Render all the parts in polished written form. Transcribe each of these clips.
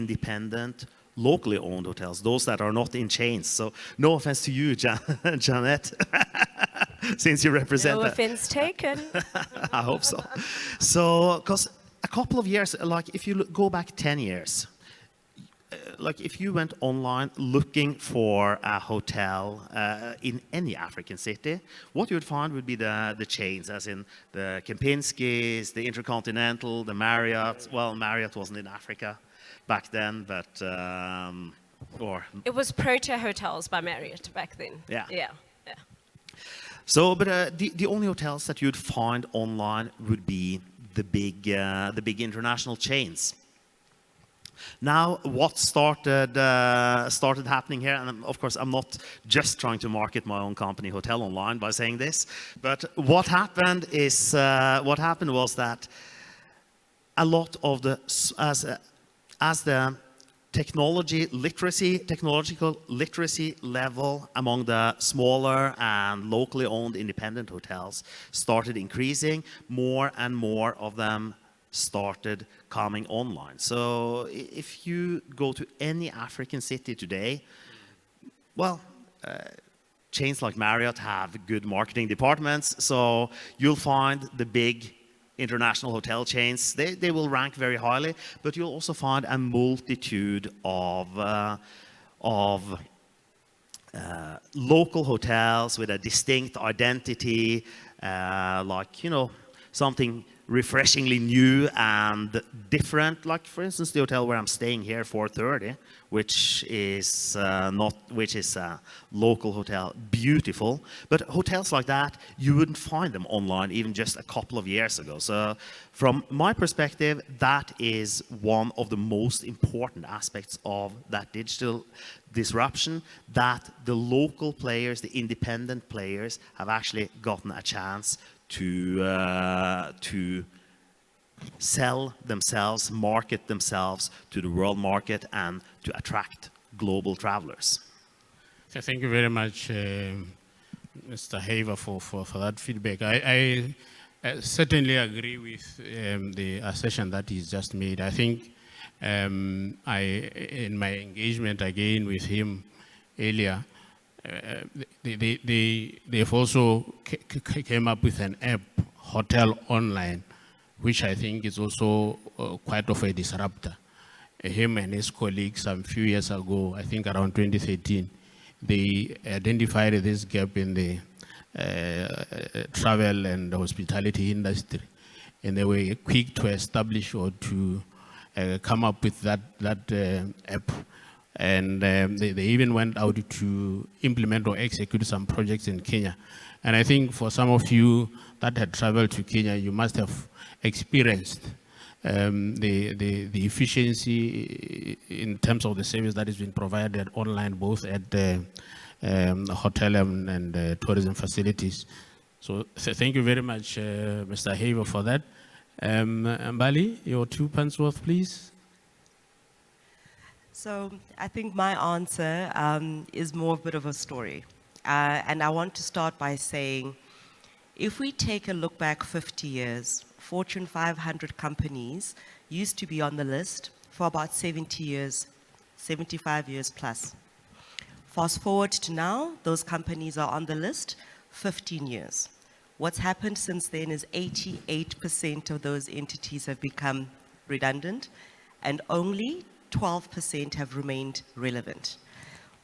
independent, locally owned hotels, those that are not in chains. So no offense to you, Jeanette, since you represent No that. offense taken. I hope so. So, because a couple of years, like if you go back 10 years, like if you went online looking for a hotel in any African city, what you would find would be the chains, as in the Kempinski's, the Intercontinental, the Marriott. Well, Marriott wasn't in Africa back then, but It was Protea Hotels by Marriott back then. Yeah. Yeah. Yeah. So, but the only hotels that you'd find online would be the big international chains. Now, what started happening here, and of course, I'm not just trying to market my own company, Hotel Online, by saying this, but what happened was that a lot of the as the technological literacy level among the smaller and locally owned independent hotels started increasing, more and more of them started coming online. So if you go to any African city today, well, chains like Marriott have good marketing departments, so you'll find the big international hotel chains, they will rank very highly, but you'll also find a multitude of local hotels with a distinct identity, like, you know, something refreshingly new and different. Like, for instance, the hotel where I'm staying here, 430, which is a local hotel, beautiful. But hotels like that, you wouldn't find them online even just a couple of years ago. So from my perspective, that is one of the most important aspects of that digital disruption, that the local players, the independent players, have actually gotten a chance to sell themselves, market themselves to the world market, and to attract global travelers. So thank you very much, Mr. Haver, for that feedback. I certainly agree with the assertion that he's just made. I think in my engagement again with him earlier, they've also came up with an app, Hotel Online, which I think is also quite of a disruptor. Him and his colleagues some few years ago, I think around 2013, they identified this gap in the travel and hospitality industry, and they were quick to establish or to come up with that app. And they even went out to implement or execute some projects in Kenya. And I think for some of you that had traveled to Kenya, you must have experienced the efficiency in terms of the service that is being provided online, both at the hotel and tourism facilities. So thank you very much, Mr. Haver, for that. Mbali, your 2 pence worth, please. So I think my answer is more a bit of a story. And I want to start by saying, if we take a look back 50 years, Fortune 500 companies used to be on the list for about 70 years, 75 years plus. Fast forward to now, those companies are on the list 15 years. What's happened since then is 88% of those entities have become redundant, and only 12% have remained relevant.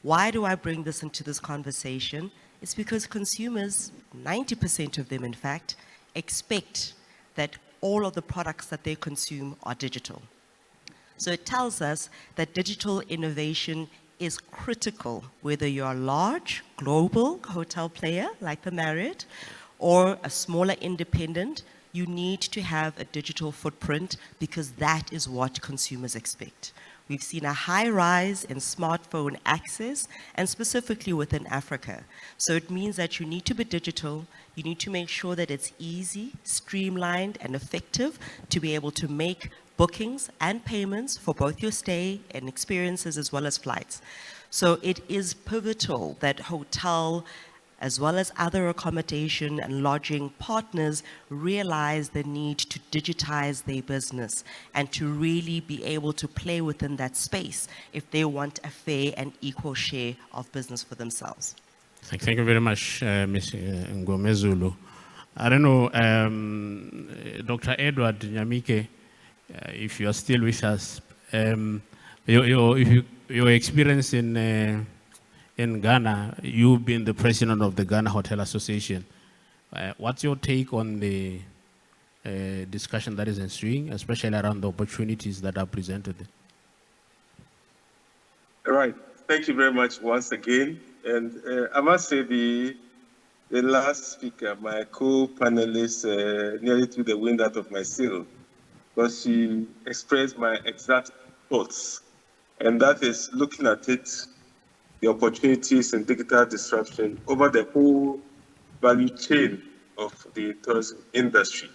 Why do I bring this into this conversation? It's because consumers, 90% of them in fact, expect that all of the products that they consume are digital. So it tells us that digital innovation is critical, whether you're a large global hotel player like the Marriott or a smaller independent. You need to have a digital footprint because that is what consumers expect. We've seen a high rise in smartphone access, and specifically within Africa. So it means that you need to be digital, you need to make sure that it's easy, streamlined, and effective to be able to make bookings and payments for both your stay and experiences as well as flights. So it is pivotal that hotel as well as other accommodation and lodging partners, realize the need to digitize their business and to really be able to play within that space if they want a fair and equal share of business for themselves. Thank you very much, Ms. Ngomezulu. I don't know, Dr. Edward Nyamike, if you are still with us, your experience in Ghana, you've been the president of the Ghana Hotel Association. What's your take on the discussion that is ensuing, especially around the opportunities that are presented? All right. Thank you very much once again. And I must say the last speaker, my co-panelist, nearly threw the wind out of my sail, because she expressed my exact thoughts. And that is looking at it, the opportunities in digital disruption over the whole value chain of the tourism industry,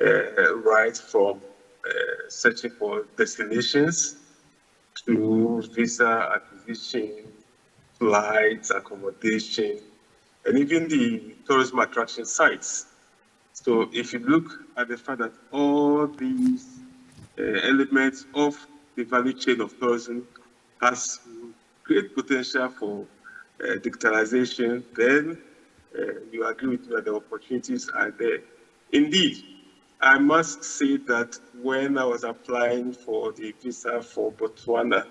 right from searching for destinations to visa acquisition, flights, accommodation, and even the tourism attraction sites. So if you look at the fact that all these elements of the value chain of tourism has great potential for digitalization, then you agree with me that the opportunities are there. Indeed, I must say that when I was applying for the visa for Botswana,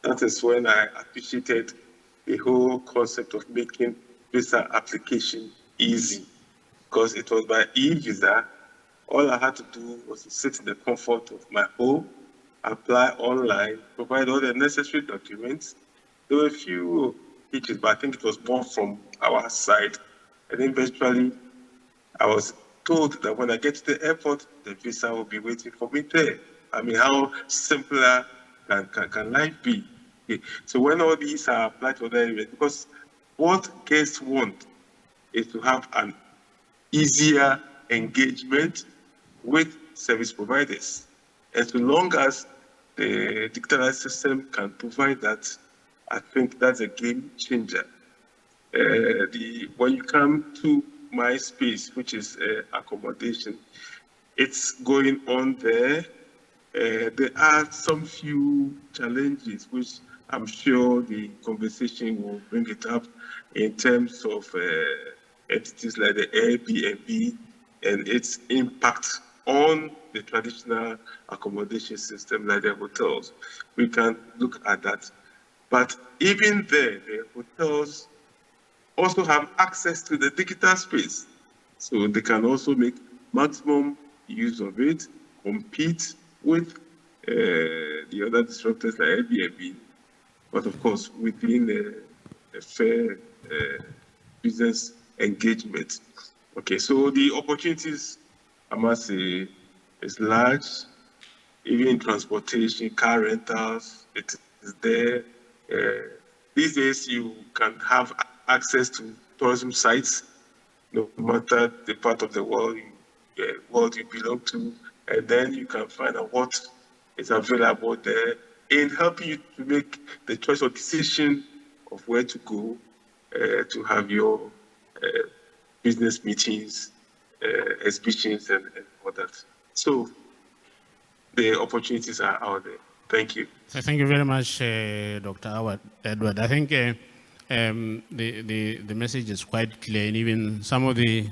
that is when I appreciated the whole concept of making visa application easy, because it was by e-visa. All I had to do was to sit in the comfort of my home, apply online, provide all the necessary documents. There were a few hitches, but I think it was more from our side. And eventually, I was told that when I get to the airport, the visa will be waiting for me there. I mean, how simpler can life be? Okay. So when all these are applied to other areas, because what guests want is to have an easier engagement with service providers. And so long as the digitalized system can provide that, I think that's a game changer. When you come to my space, which is accommodation, it's going on there. There are some few challenges which I'm sure the conversation will bring it up in terms of entities like the Airbnb and its impact on the traditional accommodation system like the hotels. We can look at that. But even there, the hotels also have access to the digital space. So they can also make maximum use of it, compete with the other disruptors like Airbnb, but of course within a fair business engagement. Okay, so the opportunities, I must say, is large. Even in transportation, car rentals, it is there. These days, you can have access to tourism sites, no matter the part of the world you belong to, and then you can find out what is available there in helping you to make the choice or decision of where to go to have your business meetings, exhibitions, and all that. So the opportunities are out there. Thank you. Thank you very much, Dr. Edward. I think the message is quite clear, and even some of the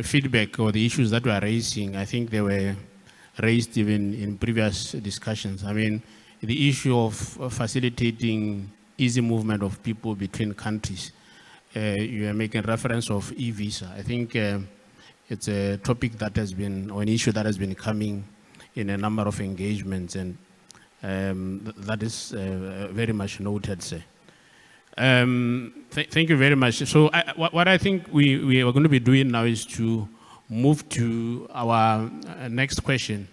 feedback or the issues that we are raising, I think they were raised even in previous discussions. I mean, the issue of facilitating easy movement of people between countries. You are making reference of e-visa. I think it's a topic that has been, or an issue that has been coming in a number of engagements, and that is very much noted, sir. Thank you very much. So what I think we are going to be doing now is to move to our next question.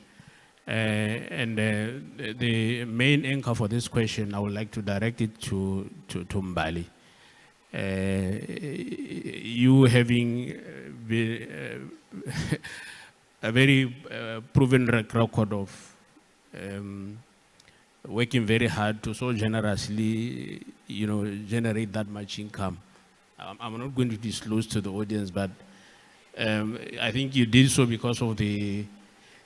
And the main anchor for this question, I would like to direct it to Mbali. You having been a very proven record of working very hard to so generously, generate that much income I'm not going to disclose to the audience, but I think you did so because of the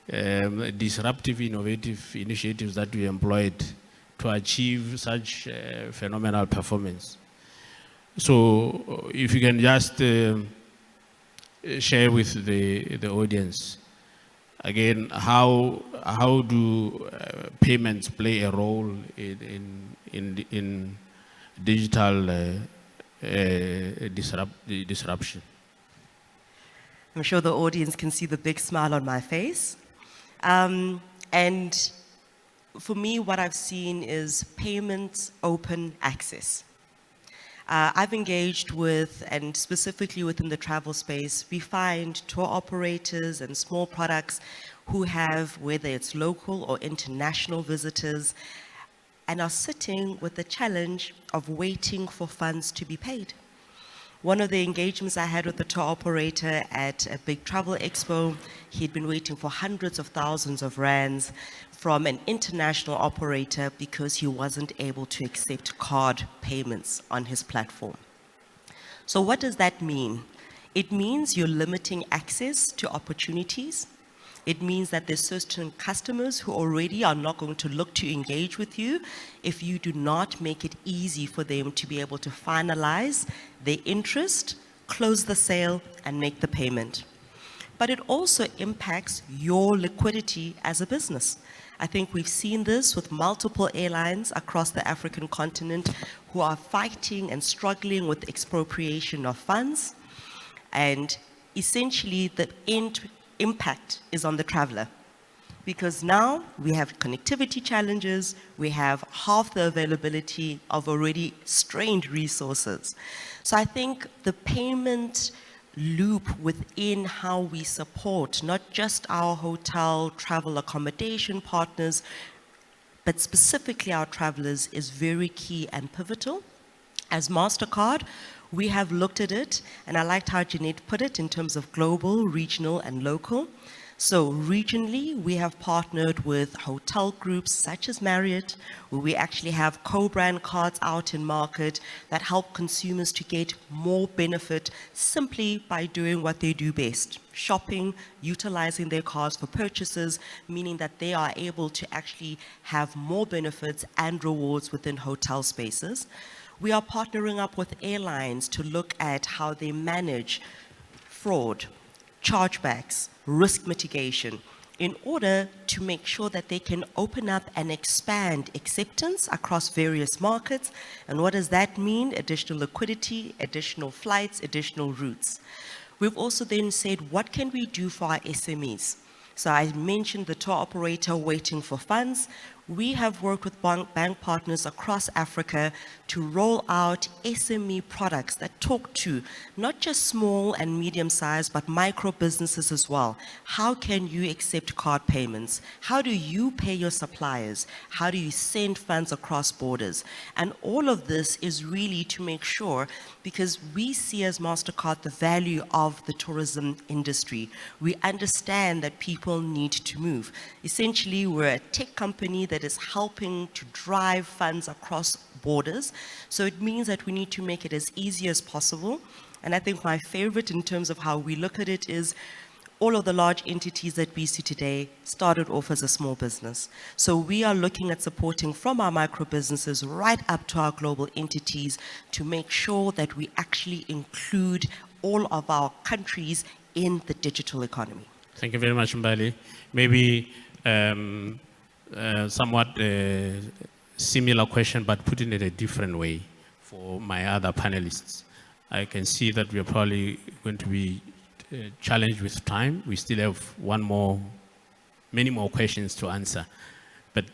disruptive, innovative initiatives that we employed to achieve such phenomenal performance. So if you can just share with the audience, again, how do payments play a role in digital disruption? I'm sure the audience can see the big smile on my face. And for me, what I've seen is payments open access. I've engaged with, and specifically within the travel space, we find tour operators and small products who have, whether it's local or international visitors, and are sitting with the challenge of waiting for funds to be paid. One of the engagements I had with the tour operator at a big travel expo, he'd been waiting for hundreds of thousands of rands from an international operator because he wasn't able to accept card payments on his platform. So what does that mean? It means you're limiting access to opportunities. It means that there's certain customers who already are not going to look to engage with you if you do not make it easy for them to be able to finalize their interest, close the sale, and make the payment. But it also impacts your liquidity as a business. I think we've seen this with multiple airlines across the African continent who are fighting and struggling with expropriation of funds. And essentially, the end impact is on the traveler. Because now we have connectivity challenges, we have half the availability of already strained resources. So I think the payment loop within how we support not just our hotel, travel accommodation partners, but specifically our travelers is very key and pivotal. As MasterCard, we have looked at it, and I liked how Jeanette put it in terms of global, regional, and local. So regionally, we have partnered with hotel groups such as Marriott, where we actually have co-brand cards out in market that help consumers to get more benefit simply by doing what they do best, shopping, utilizing their cards for purchases, meaning that they are able to actually have more benefits and rewards within hotel spaces. We are partnering up with airlines to look at how they manage fraud, chargebacks, risk mitigation, in order to make sure that they can open up and expand acceptance across various markets. And what does that mean? Additional liquidity, additional flights, additional routes. We've also then said, what can we do for our SMEs? So I mentioned the tour operator waiting for funds. We have worked with bank partners across Africa to roll out SME products that talk to not just small and medium-sized, but micro businesses as well. How can you accept card payments? How do you pay your suppliers? How do you send funds across borders? And all of this is really to make sure, because we see as MasterCard the value of the tourism industry. We understand that people need to move. Essentially, we're a tech company that is helping to drive funds across borders. So it means that we need to make it as easy as possible. And I think my favorite in terms of how we look at it is all of the large entities that we see today started off as a small business. So we are looking at supporting from our micro businesses right up to our global entities to make sure that we actually include all of our countries in the digital economy. Thank you very much, Mbali. Maybe somewhat similar question, but put in it a different way for my other panelists. I can see that we are probably going to be challenged with time. We still have many more questions to answer. But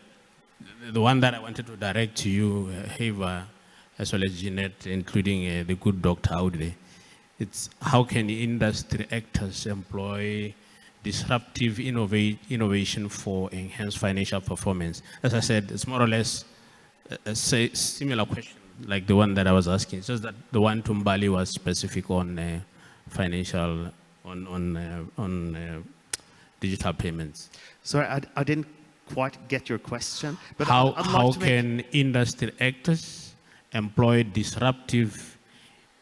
the one that I wanted to direct to you, Heva, as well as Jeanette, including the good doctor out there, it's how can industry actors employ disruptive innovation for enhanced financial performance? As I said, it's more or less a similar question like the one that I was asking. It's just that the one to Mbali was specific on financial, on digital payments. Sorry, I didn't quite get your question. But how can industry actors employ disruptive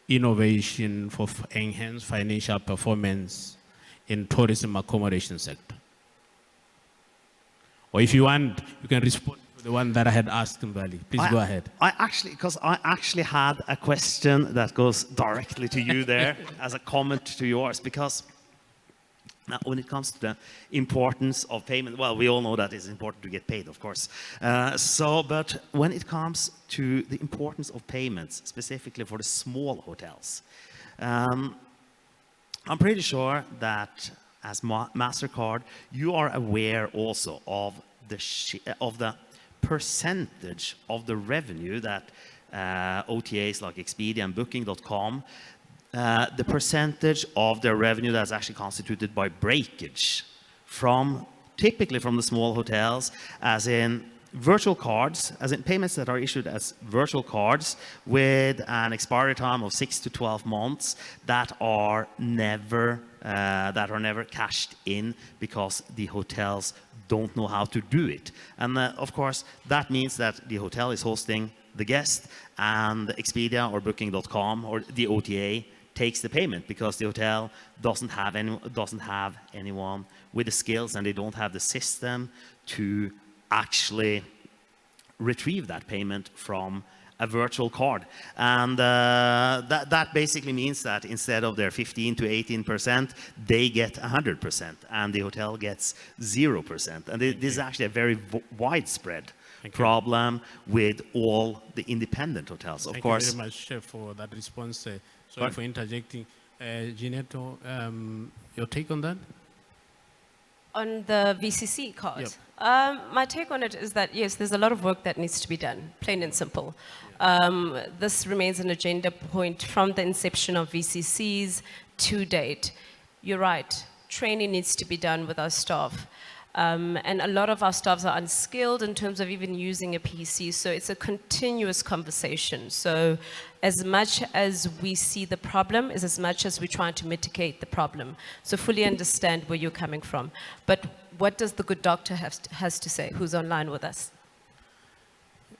innovation for enhanced financial performance in tourism accommodation sector? Or if you want, you can respond to the one that I had asked in Valley. Please go ahead. I actually had a question that goes directly to you there as a comment to yours, because now, when it comes to the importance of payment, well, we all know that it's important to get paid, of course. But when it comes to the importance of payments, specifically for the small hotels, I'm pretty sure that as MasterCard, you are aware also of the percentage of the revenue that OTAs like Expedia and Booking.com, the percentage of their revenue that's actually constituted by breakage typically from the small hotels, as in virtual cards, as in payments that are issued as virtual cards with an expiry time of 6 to 12 months that are never cashed in because the hotels don't know how to do it. And of course, that means that the hotel is hosting the guest, and Expedia or Booking.com or the OTA takes the payment because the hotel doesn't have anyone with the skills, and they don't have the system to actually retrieve that payment from a virtual card. And that basically means that instead of their 15 to 18%, they get 100%, and the hotel gets 0%. And this is actually a very widespread problem with all the independent hotels. Of course. Thank you very much, Chef, for that response. Sorry for interjecting. Ginetto, your take on that? On the VCC card? Yep. My take on it is that, yes, there's a lot of work that needs to be done, plain and simple. This remains an agenda point from the inception of VCCs to date. You're right, training needs to be done with our staff. And a lot of our staffs are unskilled in terms of even using a PC, so it's a continuous conversation. So as much as we see the problem is as much as we're trying to mitigate the problem. So fully understand where you're coming from. But what does the good doctor has to say, who's online with us?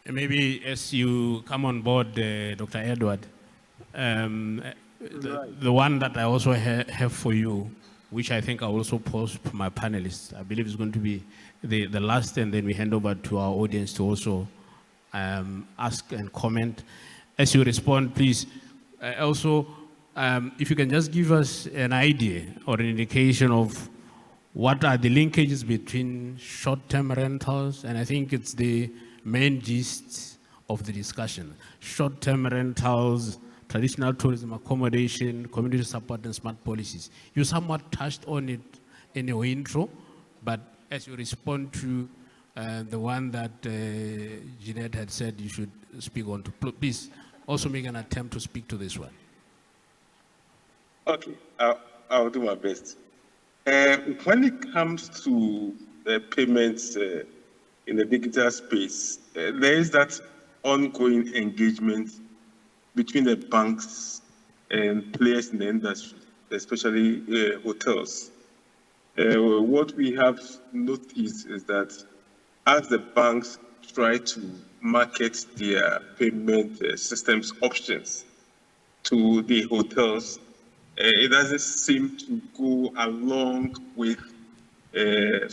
Maybe as you come on board, Dr. Edward, the one that I also have for you, which I think I also pose to my panelists, I believe is going to be the last, and then we hand over to our audience to also ask and comment. As you respond, please, also, if you can just give us an idea or an indication of what are the linkages between short-term rentals, and I think it's the main gist of the discussion. Short-term rentals, traditional tourism accommodation, community support, and smart policies. You somewhat touched on it in your intro, but as you respond to the one that Jeanette had said you should speak on to, please also make an attempt to speak to this one. Okay, I'll do my best. When it comes to payments in the digital space, there is that ongoing engagement between the banks and players in the industry, especially hotels. What we have noticed is that as the banks try to market their payment systems options to the hotels, it doesn't seem to go along with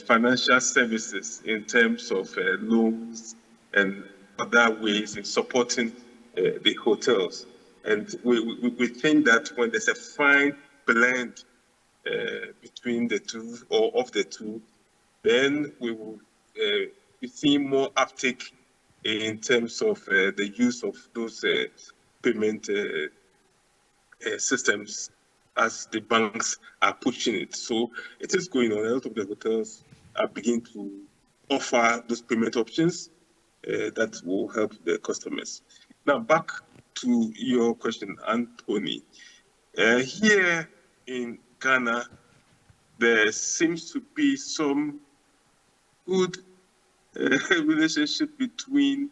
financial services in terms of loans and other ways in supporting the hotels. And we think that when there's a fine blend between the two or of the two, then we will be seeing more uptake in terms of the use of those payment systems as the banks are pushing it. So it is going on. A lot of the hotels are beginning to offer those payment options that will help the customers. Now, back to your question, Anthony. Here in Ghana, there seems to be some good relationship between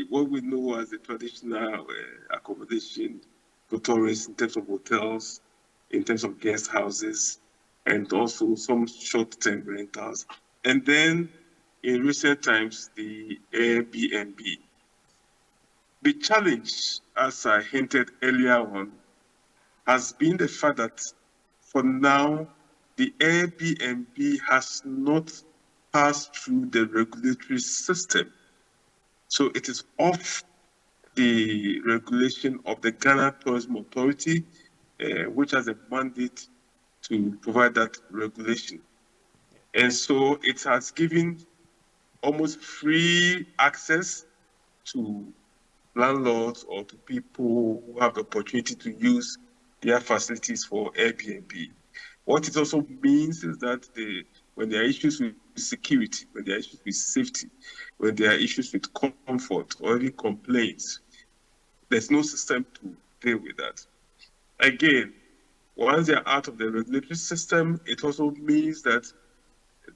what we know as the traditional accommodation for tourists in terms of hotels, in terms of guest houses, and also some short-term rentals. And then in recent times, the Airbnb. The challenge, as I hinted earlier on, has been the fact that for now, the Airbnb has not passed through the regulatory system. So it is off the regulation of the Ghana Tourism Authority, which has a mandate to provide that regulation. And so it has given almost free access to landlords or to people who have the opportunity to use their facilities for Airbnb. What it also means is that when there are issues with security, when there are issues with safety, when there are issues with comfort or even complaints, there's no system to deal with that. Again, once they're out of the regulatory system, it also means that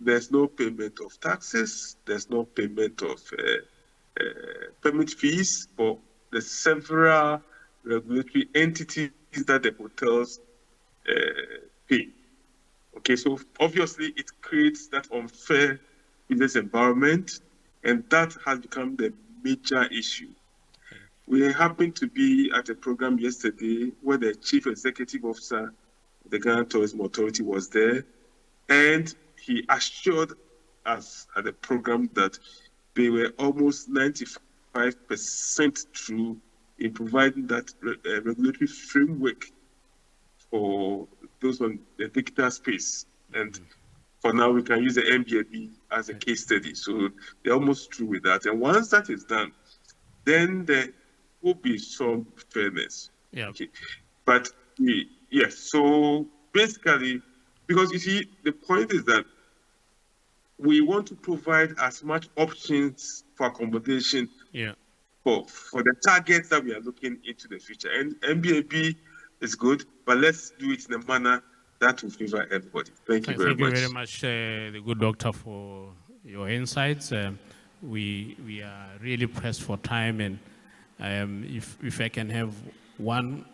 there's no payment of taxes, there's no payment of permit fees for the several regulatory entities that the hotels pay. Okay, so obviously it creates that unfair business environment, and that has become the major issue. We happened to be at a program yesterday where the Chief Executive Officer of the Ghana Tourism Authority was there, and he assured us at the program that they were almost 95% true in providing that regulatory framework for those on the digital space. And for now, we can use the Airbnb as a case study. So they're almost true with that. And once that is done, then there will be some fairness. Yeah. Okay. But yes, so basically, because you see, the point is that we want to provide as much options for accommodation for the targets that we are looking into the future. And Airbnb is good, but let's do it in a manner that will favor everybody. Thank you very much. Thank you very much, the good doctor, for your insights. We are really pressed for time, and if I can have one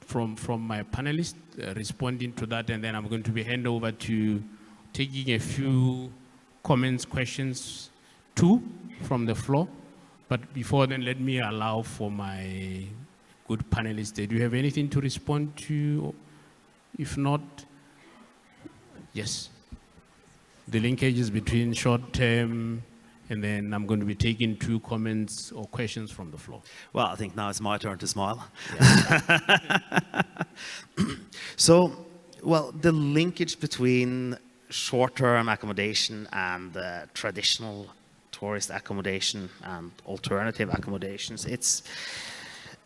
from my panelists responding to that, and then I'm going to be hand over to taking a few comments, questions, too, from the floor. But before then, let me allow for my good panelists. Do you have anything to respond to? If not, yes. The linkages between short-term, and then I'm going to be taking 2 comments or questions from the floor. Well, I think now it's my turn to smile. So, well, the linkage between short-term accommodation and traditional tourist accommodation and alternative accommodations, it's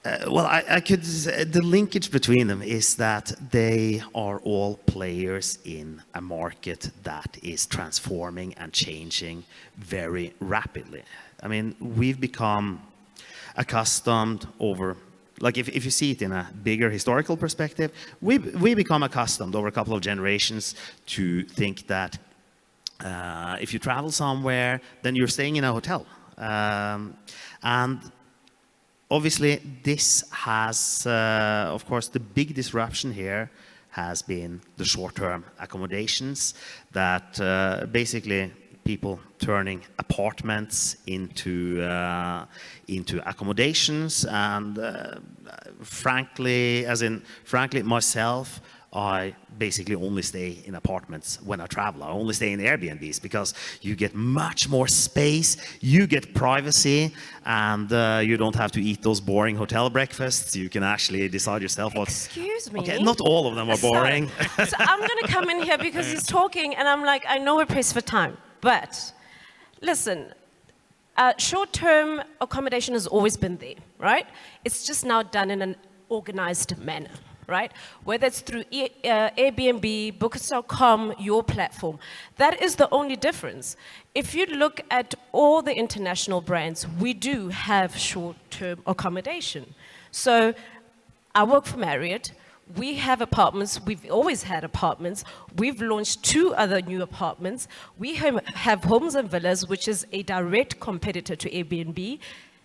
the linkage between them is that they are all players in a market that is transforming and changing very rapidly. I mean, we've become accustomed over, like if you see it in a bigger historical perspective, we become accustomed over a couple of generations to think that if you travel somewhere, then you're staying in a hotel. And obviously, this has, of course, the big disruption here has been the short-term accommodations that basically people turning apartments into accommodations. And frankly myself, I basically only stay in apartments when I travel. I only stay in Airbnbs because you get much more space, you get privacy, and you don't have to eat those boring hotel breakfasts. You can actually decide yourself what... Excuse me? Okay, not all of them are boring. So I'm going to come in here because he's talking, and I'm like, I know we're pressed for time, but listen, short-term accommodation has always been there, right? It's just now done in an organized manner. Right? Whether it's through Airbnb, Booking.com, your platform. That is the only difference. If you look at all the international brands, we do have short-term accommodation. So I work for Marriott. We have apartments. We've always had apartments. We've launched 2 other new apartments. We have Homes and Villas, which is a direct competitor to Airbnb.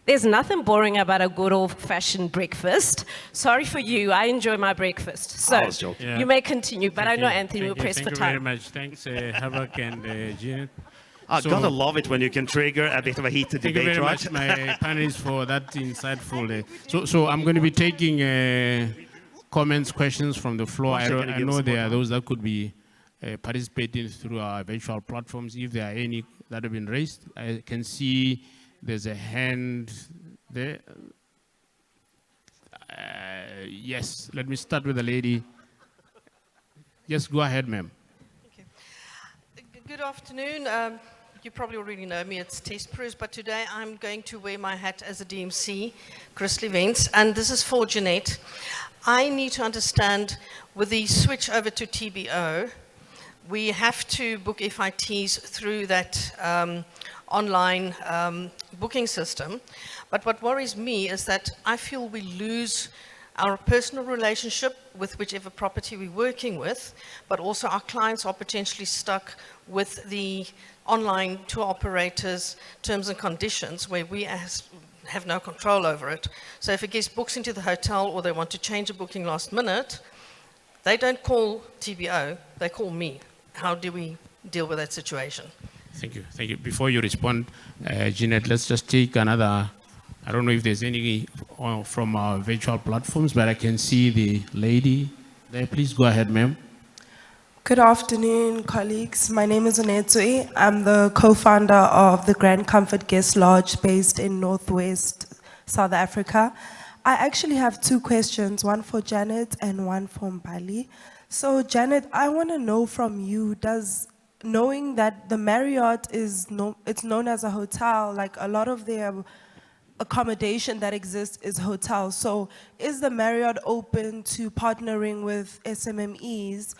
There's nothing boring about a good old-fashioned breakfast. Sorry for you, I enjoy my breakfast. So I was joking. you may continue, but I know Anthony will press for Thank you time. very much. Thanks, Havok and Jeanette. I So- gotta love it when you can trigger a bit of a heated Thank you debate, very right? much, my panelists, for that insightful. So I'm going to be taking comments, questions from the floor. One second, I give us know some there more are time. those that could be participating through our virtual platforms. If there are any that have been raised, I can see there's a hand there. Yes, let me start with the lady. Yes, go ahead, ma'am. Good afternoon. You probably already know me, it's Tess Prus, but today I'm going to wear my hat as a DMC, Crystal Events, and this is for Jeanette. I need to understand, with the switch over to TBO, we have to book FITs through that online booking system, but what worries me is that I feel we lose our personal relationship with whichever property we're working with, but also our clients are potentially stuck with the online tour operators' terms and conditions where we have no control over it. So if a guest books into the hotel or they want to change a booking last minute, they don't call TBO, they call me. How do we deal with that situation? Thank you. Thank you. Before you respond, Jeanette, let's just take another. I don't know if there's any from our virtual platforms, but I can see the lady there. Please go ahead, ma'am. Good afternoon, colleagues. My name is Onetsui. I'm the co-founder of the Grand Comfort Guest Lodge based in Northwest South Africa. I actually have two questions, one for Janet and one for Mbali. So Janet, I want to know from you, knowing that the Marriott it's known as a hotel, like a lot of their accommodation that exists is hotels. So is the Marriott open to partnering with SMMEs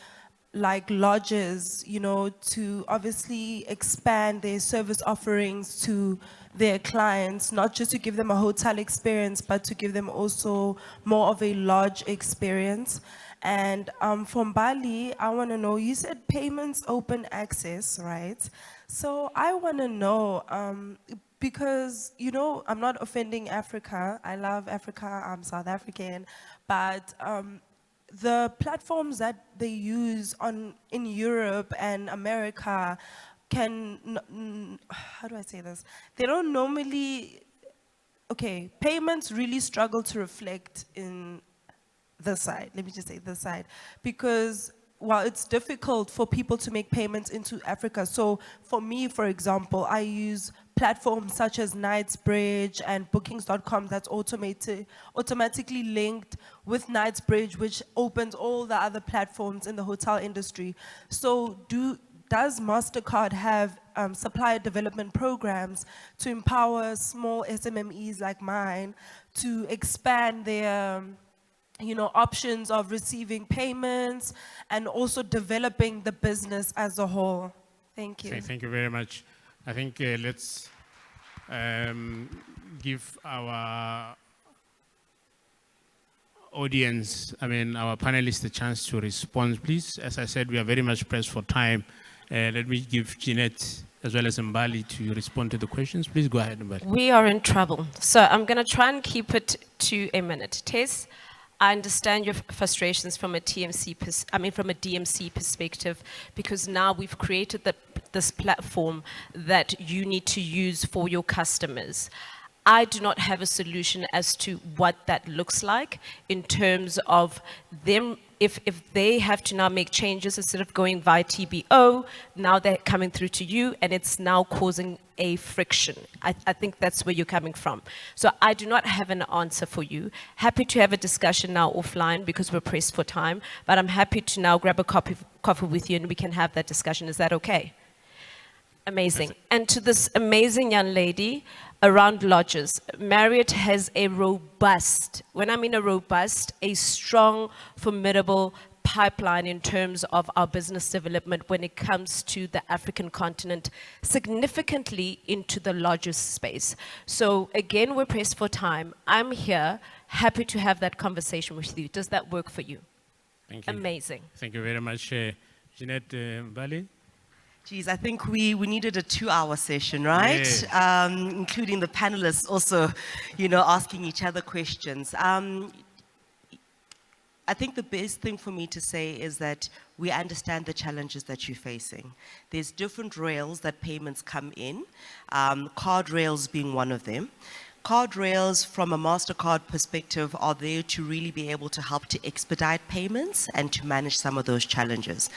like lodges, to obviously expand their service offerings to their clients, not just to give them a hotel experience, but to give them also more of a lodge experience? And from Bali, I want to know, you said payments open access, right? So I want to know, because, I'm not offending Africa. I love Africa, I'm South African, but the platforms that they use in Europe and America how do I say this? They don't normally, payments really struggle to reflect in this side, let me just say this side, because while it's difficult for people to make payments into Africa, so for me, for example, I use platforms such as Knightsbridge and Bookings.com that's automatically linked with Knightsbridge, which opens all the other platforms in the hotel industry. So does MasterCard have supplier development programs to empower small SMMEs like mine to expand their options of receiving payments and also developing the business as a whole? Thank you. Thank you very much. I think let's give our audience, our panelists, a chance to respond, please. As I said, we are very much pressed for time. Let me give Jeanette as well as Mbali to respond to the questions. Please go ahead, Mbali. We are in trouble. So I'm going to try and keep it to a minute. Tess, I understand your frustrations from a DMC perspective, because now we've created this platform that you need to use for your customers. I do not have a solution as to what that looks like in terms of them. If they have to now make changes, instead of going via TBO, now they're coming through to you, and it's now causing a friction. I think that's where you're coming from. So I do not have an answer for you. Happy to have a discussion now offline because we're pressed for time, but I'm happy to now grab a coffee with you and we can have that discussion. Is that okay? Amazing. And to this amazing young lady around lodges, Marriott has a robust, when I mean a robust, a strong, formidable pipeline in terms of our business development when it comes to the African continent, significantly into the lodges space. So again, we're pressed for time. I'm here, happy to have that conversation with you. Does that work for you? Thank you. Amazing. Thank you very much, Jeanette Mbali. Geez, I think we needed a 2-hour session, right? Yes. Including the panelists also, asking each other questions. I I think the best thing for me to say is that we understand the challenges that you're facing. There's different rails that payments come in, card rails being one of them. Card rails, from a MasterCard perspective, are there to really be able to help to expedite payments and to manage some of those challenges.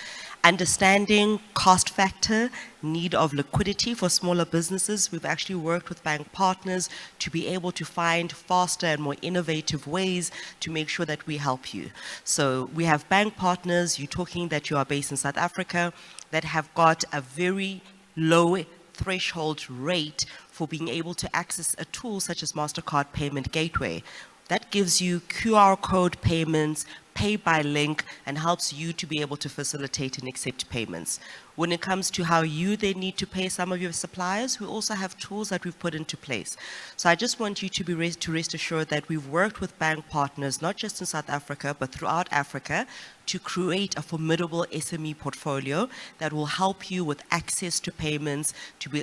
Understanding cost factor, need of liquidity for smaller businesses, we've actually worked with bank partners to be able to find faster and more innovative ways to make sure that we help you. So we have bank partners, you're talking that you are based in South Africa, that have got a very low threshold rate for being able to access a tool such as MasterCard Payment Gateway. That gives you QR code payments, pay by link, and helps you to be able to facilitate and accept payments. When it comes to how you then need to pay some of your suppliers, we also have tools that we've put into place. So I just want you to rest assured that we've worked with bank partners, not just in South Africa, but throughout Africa, to create a formidable SME portfolio that will help you with access to payments,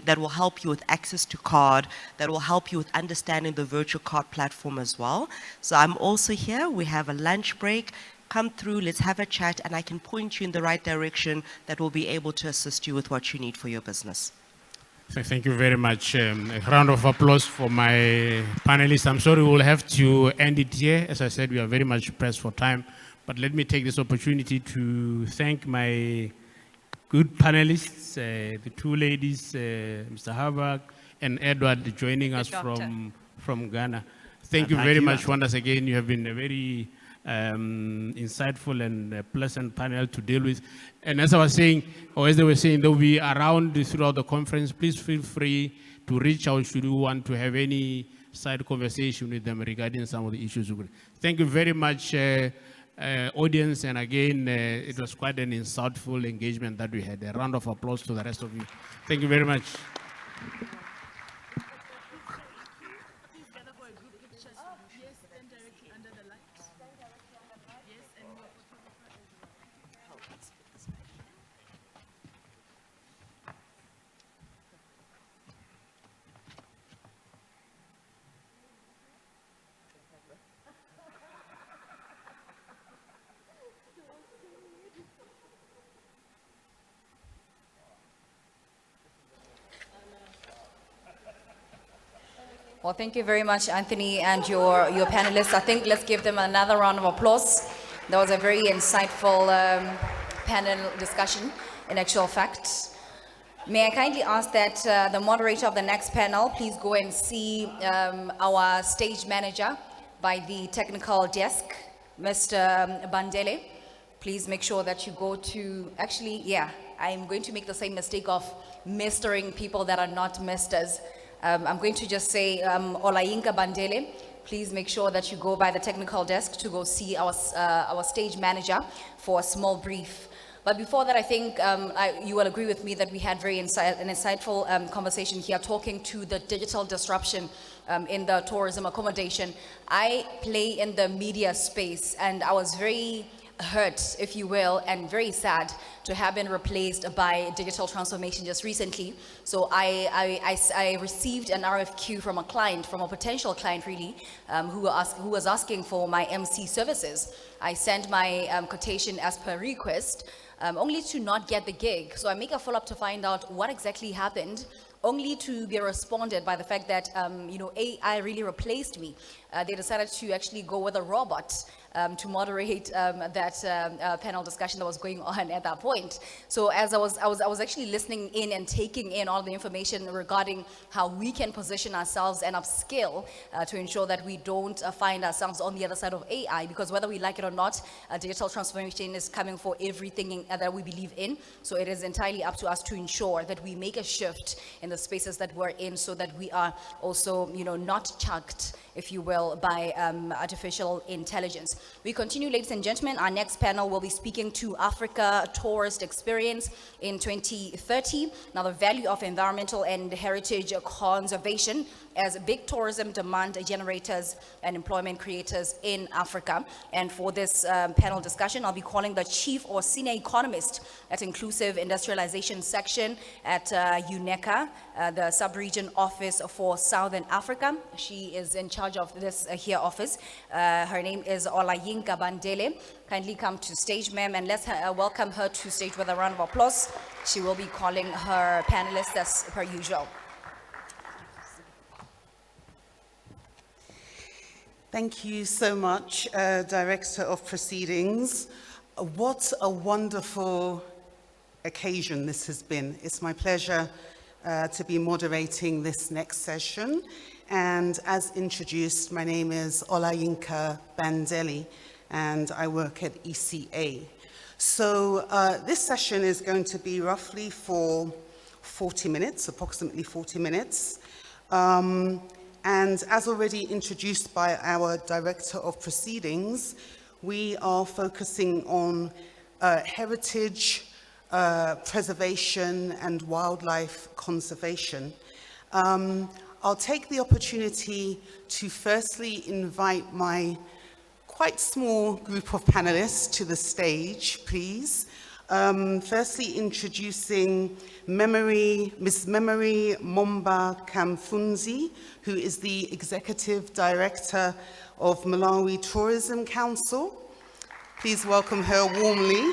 that will help you with access to card, that will help you with understanding the virtual card platform as well. So I'm also here. We have a lunch break. Come through, let's have a chat, and I can point you in the right direction that will be able to assist you with what you need for your business. Thank you very much. A round of applause for my panelists. I'm sorry we'll have to end it here. As I said, we are very much pressed for time. But let me take this opportunity to thank my good panelists, the two ladies, Mr. Havak and Edward, joining us from Ghana. Thank you very much once again. You have been a very insightful and pleasant panel to deal with. And as I was saying, or as they were saying, they'll be around throughout the conference. Please feel free to reach out should you want to have any side conversation with them regarding some of the issues. Thank you very much, audience. And again, it was quite an insightful engagement that we had. A round of applause to the rest of you. Thank you very much. Well, thank you very much, Anthony, and your panelists. I think let's give them another round of applause. That was a very insightful panel discussion, in actual fact. May I kindly ask that the moderator of the next panel, please go and see our stage manager by the technical desk, Mr. Bandele. Please make sure that you go to, actually, yeah, I'm going to make the same mistake of mistering people that are not misters. I'm going to just say Olayinka Bandele. Please make sure that you go by the technical desk to go see our stage manager for a small brief. But before that, I think you will agree with me that we had an insightful conversation here talking to the digital disruption in the tourism accommodation. I play in the media space, and I was very hurt, if you will, and very sad to have been replaced by digital transformation just recently. So I received an RFQ from a client, from a potential client really, who was asking for my MC services. I sent my quotation as per request, only to not get the gig. So I make a follow-up to find out what exactly happened, only to be responded by the fact that AI really replaced me. They decided to actually go with a robot to moderate that panel discussion that was going on at that point. So as I was actually listening in and taking in all the information regarding how we can position ourselves and upskill to ensure that we don't find ourselves on the other side of AI, because whether we like it or not, digital transformation is coming for everything that we believe in. So it is entirely up to us to ensure that we make a shift in the spaces that we're in, so that we are also, not chucked, if you will, by artificial intelligence. We continue, ladies and gentlemen. Our next panel will be speaking to Africa Tourist Experience in 2030. Now, the value of environmental and heritage conservation as big tourism demand generators and employment creators in Africa. And for this panel discussion, I'll be calling the chief or senior economist at Inclusive Industrialization Section at UNECA, the sub-region office for Southern Africa. She is in charge of this here office. Her name is Olayinka Bandele. Kindly come to stage, ma'am, and let's welcome her to stage with a round of applause. She will be calling her panelists as per usual. Thank you so much, Director of Proceedings. What a wonderful occasion this has been. It's my pleasure to be moderating this next session. And as introduced, my name is Olayinka Bandele, and I work at ECA. So this session is going to be roughly for 40 minutes, approximately 40 minutes. And as already introduced by our Director of Proceedings, we are focusing on heritage, preservation, and wildlife conservation. I'll take the opportunity to firstly invite my quite small group of panelists to the stage, please. Firstly, introducing Ms. Memory Momba Kamfunzi, who is the Executive Director of Malawi Tourism Council. Please welcome her warmly.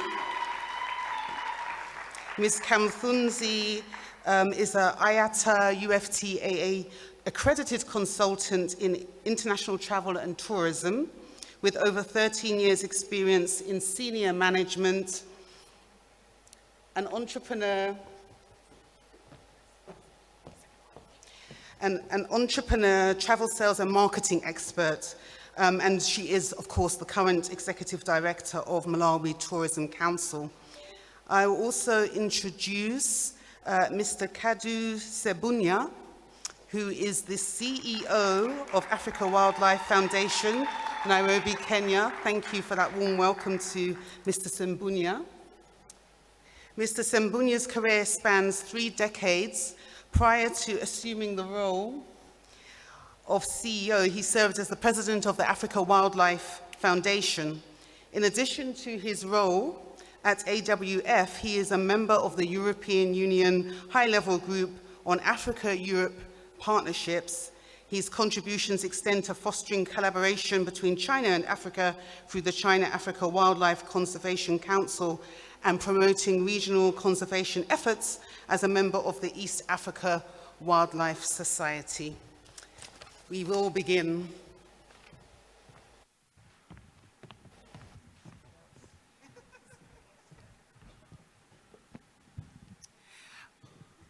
Ms. Kamfunzi is a IATA UFTAA accredited consultant in international travel and tourism with over 13 years experience in senior management, an entrepreneur, travel sales and marketing expert, and she is, of course, the current executive director of Malawi Tourism Council. I will also introduce Mr. Kadu Sebunya, who is the CEO of Africa Wildlife Foundation, Nairobi, Kenya. Thank you for that warm welcome to Mr. Sebunya. Mr. Sembunya's career spans 3 decades. Prior to assuming the role of CEO, he served as the president of the Africa Wildlife Foundation. In addition to his role at AWF, he is a member of the European Union High-Level Group on Africa-Europe Partnerships. His contributions extend to fostering collaboration between China and Africa through the China-Africa Wildlife Conservation Council and promoting regional conservation efforts as a member of the East Africa Wildlife Society. We will begin.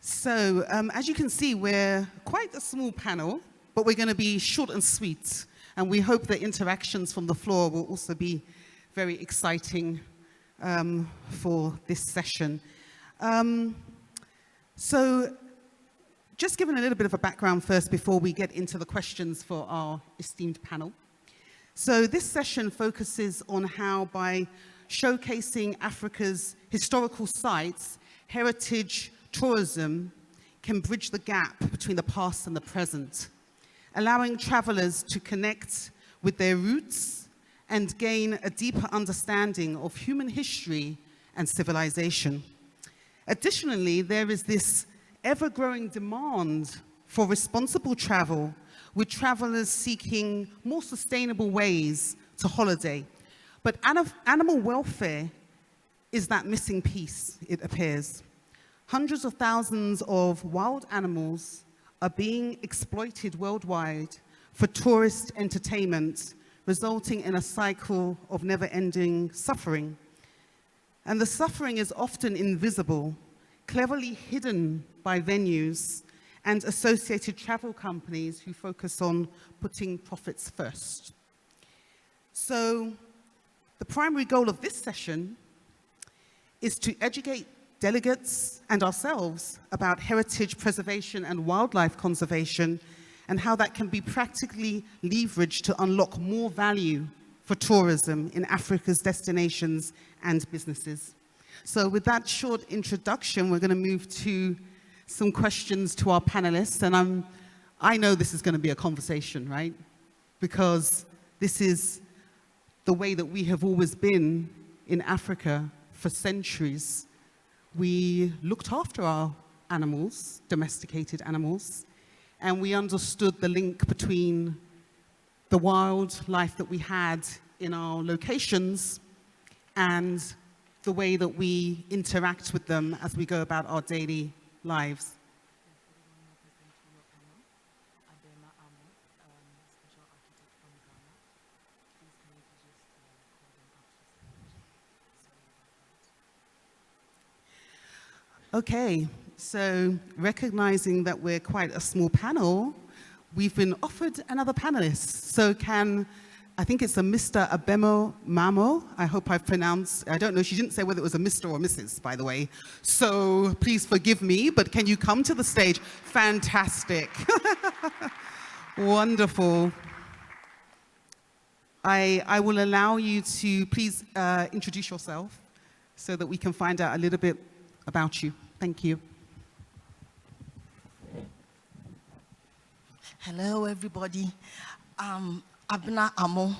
So, as you can see, we're quite a small panel, but we're going to be short and sweet. And we hope the interactions from the floor will also be very exciting for this session. So just giving a little bit of a background first before we get into the questions for our esteemed panel. So this session focuses on how by showcasing Africa's historical sites, heritage tourism can bridge the gap between the past and the present, allowing travelers to connect with their roots and gain a deeper understanding of human history and civilization. Additionally, there is this ever-growing demand for responsible travel, with travelers seeking more sustainable ways to holiday. But animal welfare is that missing piece, it appears. Hundreds of thousands of wild animals are being exploited worldwide for tourist entertainment, resulting in a cycle of never-ending suffering. And the suffering is often invisible, cleverly hidden by venues and associated travel companies who focus on putting profits first. So the primary goal of this session is to educate delegates and ourselves about heritage preservation and wildlife conservation and how that can be practically leveraged to unlock more value for tourism in Africa's destinations and businesses. So with that short introduction, we're going to move to some questions to our panelists, and I know this is going to be a conversation, right? Because this is the way that we have always been in Africa for centuries. We looked after our animals, domesticated animals, and we understood the link between the wildlife that we had in our locations and the way that we interact with them as we go about our daily lives. Okay, so recognizing that we're quite a small panel, we've been offered another panelist. So I think it's a Mr. Abemo Mamo. I hope I've pronounced, I don't know, she didn't say whether it was a Mr. or Mrs., by the way. So please forgive me, but can you come to the stage? Fantastic. Wonderful. I will allow you to please introduce yourself so that we can find out a little bit about you. Thank you. Hello, everybody. Abena Amo,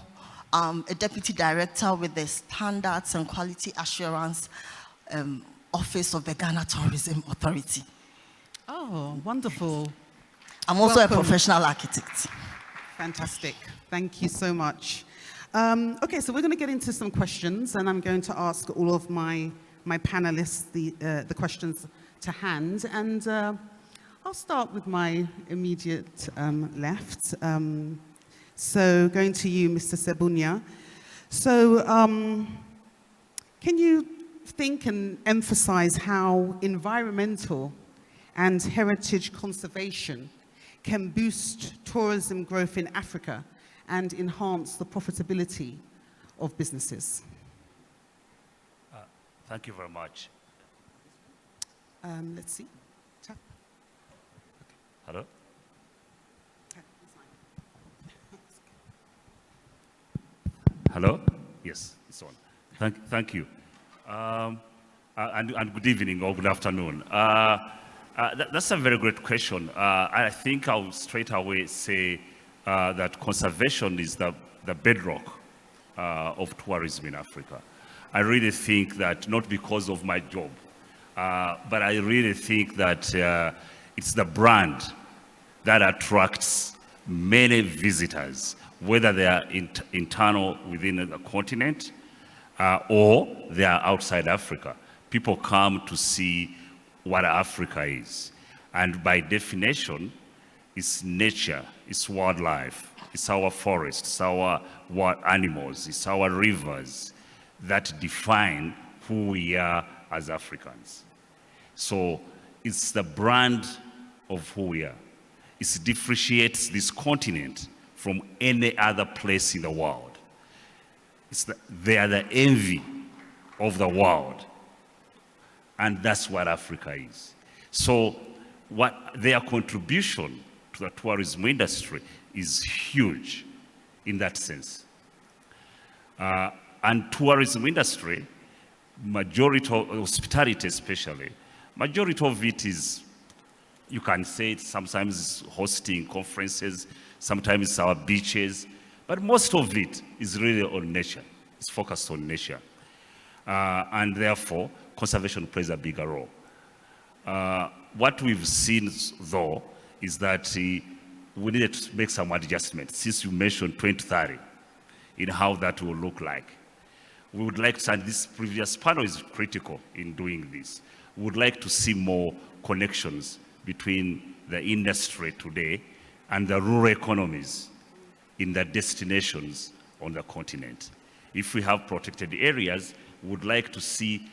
a Deputy Director with the Standards and Quality Assurance Office of the Ghana Tourism Authority. Oh, wonderful. I'm also a professional architect. Fantastic. Thank you so much. Okay, so we're going to get into some questions, and I'm going to ask all of my panelists the questions to hand. And I'll start with my immediate left. So going to you, Mr. Sebunya. So can you think and emphasize how environmental and heritage conservation can boost tourism growth in Africa and enhance the profitability of businesses? Thank you very much. Let's see. Hello? Hello? Yes, it's on. Thank you. And good evening or good afternoon. That's a very great question. I think I'll straight away say that conservation is the bedrock of tourism in Africa. I really think that, not because of my job, but I really think that it's the brand that attracts many visitors, whether they are internal within the continent or they are outside Africa. People come to see what Africa is. And by definition, it's nature, it's wildlife, it's our forests, it's our wild animals, it's our rivers that define who we are as Africans. So it's the brand of who we are. It differentiates this continent from any other place in the world. They are the envy of the world. And that's what Africa is. So their contribution to the tourism industry is huge in that sense. And tourism industry, majority of hospitality especially, majority of it is, you can say it sometimes hosting conferences, sometimes it's our beaches, but most of it is really on nature. It's focused on nature. And therefore, conservation plays a bigger role. What we've seen, though, is that we needed to make some adjustments, since you mentioned 2030, in how that will look like. We would like to, and this previous panel is critical in doing this, we would like to see more connections between the industry today and the rural economies in the destinations on the continent. If we have protected areas, we would like to see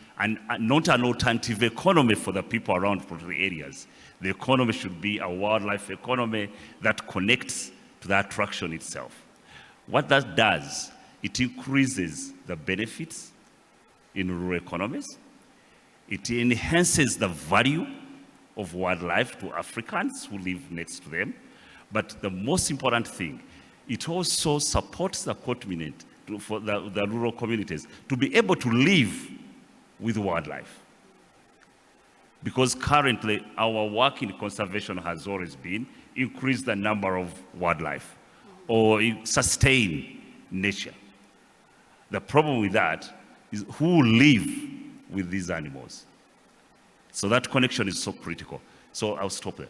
not an alternative economy for the people around protected areas. The economy should be a wildlife economy that connects to the attraction itself. What that does, it increases the benefits in rural economies. It enhances the value of wildlife to Africans who live next to them. But the most important thing, it also supports the continent, for the rural communities, to be able to live with wildlife. Because currently, our work in conservation has always been increase the number of wildlife or sustain nature. The problem with that is who live with these animals. So that connection is so critical. So I'll stop there.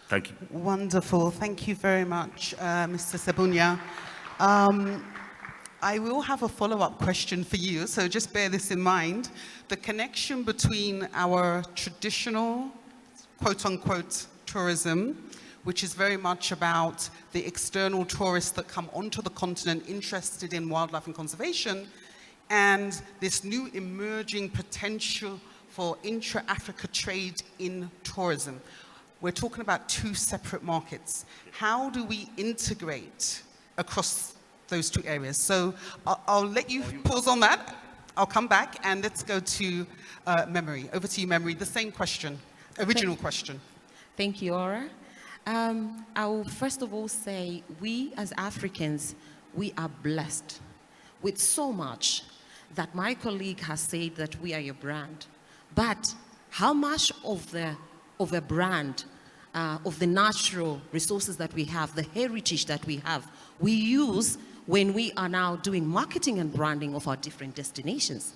Thank you. Wonderful. Thank you very much, Mr. Sebunya. I will have a follow-up question for you, so just bear this in mind. The connection between our traditional, quote-unquote, tourism, which is very much about the external tourists that come onto the continent interested in wildlife and conservation, and this new emerging potential for intra-Africa trade in tourism. We're talking about two separate markets. How do we integrate across those two areas? So I'll let you pause on that. I'll come back and let's go to Memory. Over to you, Memory. The same question, original question. Thank you, Aura. I will first of all say we as Africans, we are blessed with so much that my colleague has said that we are your brand. But how much of a brand, of the natural resources that we have, the heritage that we have, we use when we are now doing marketing and branding of our different destinations?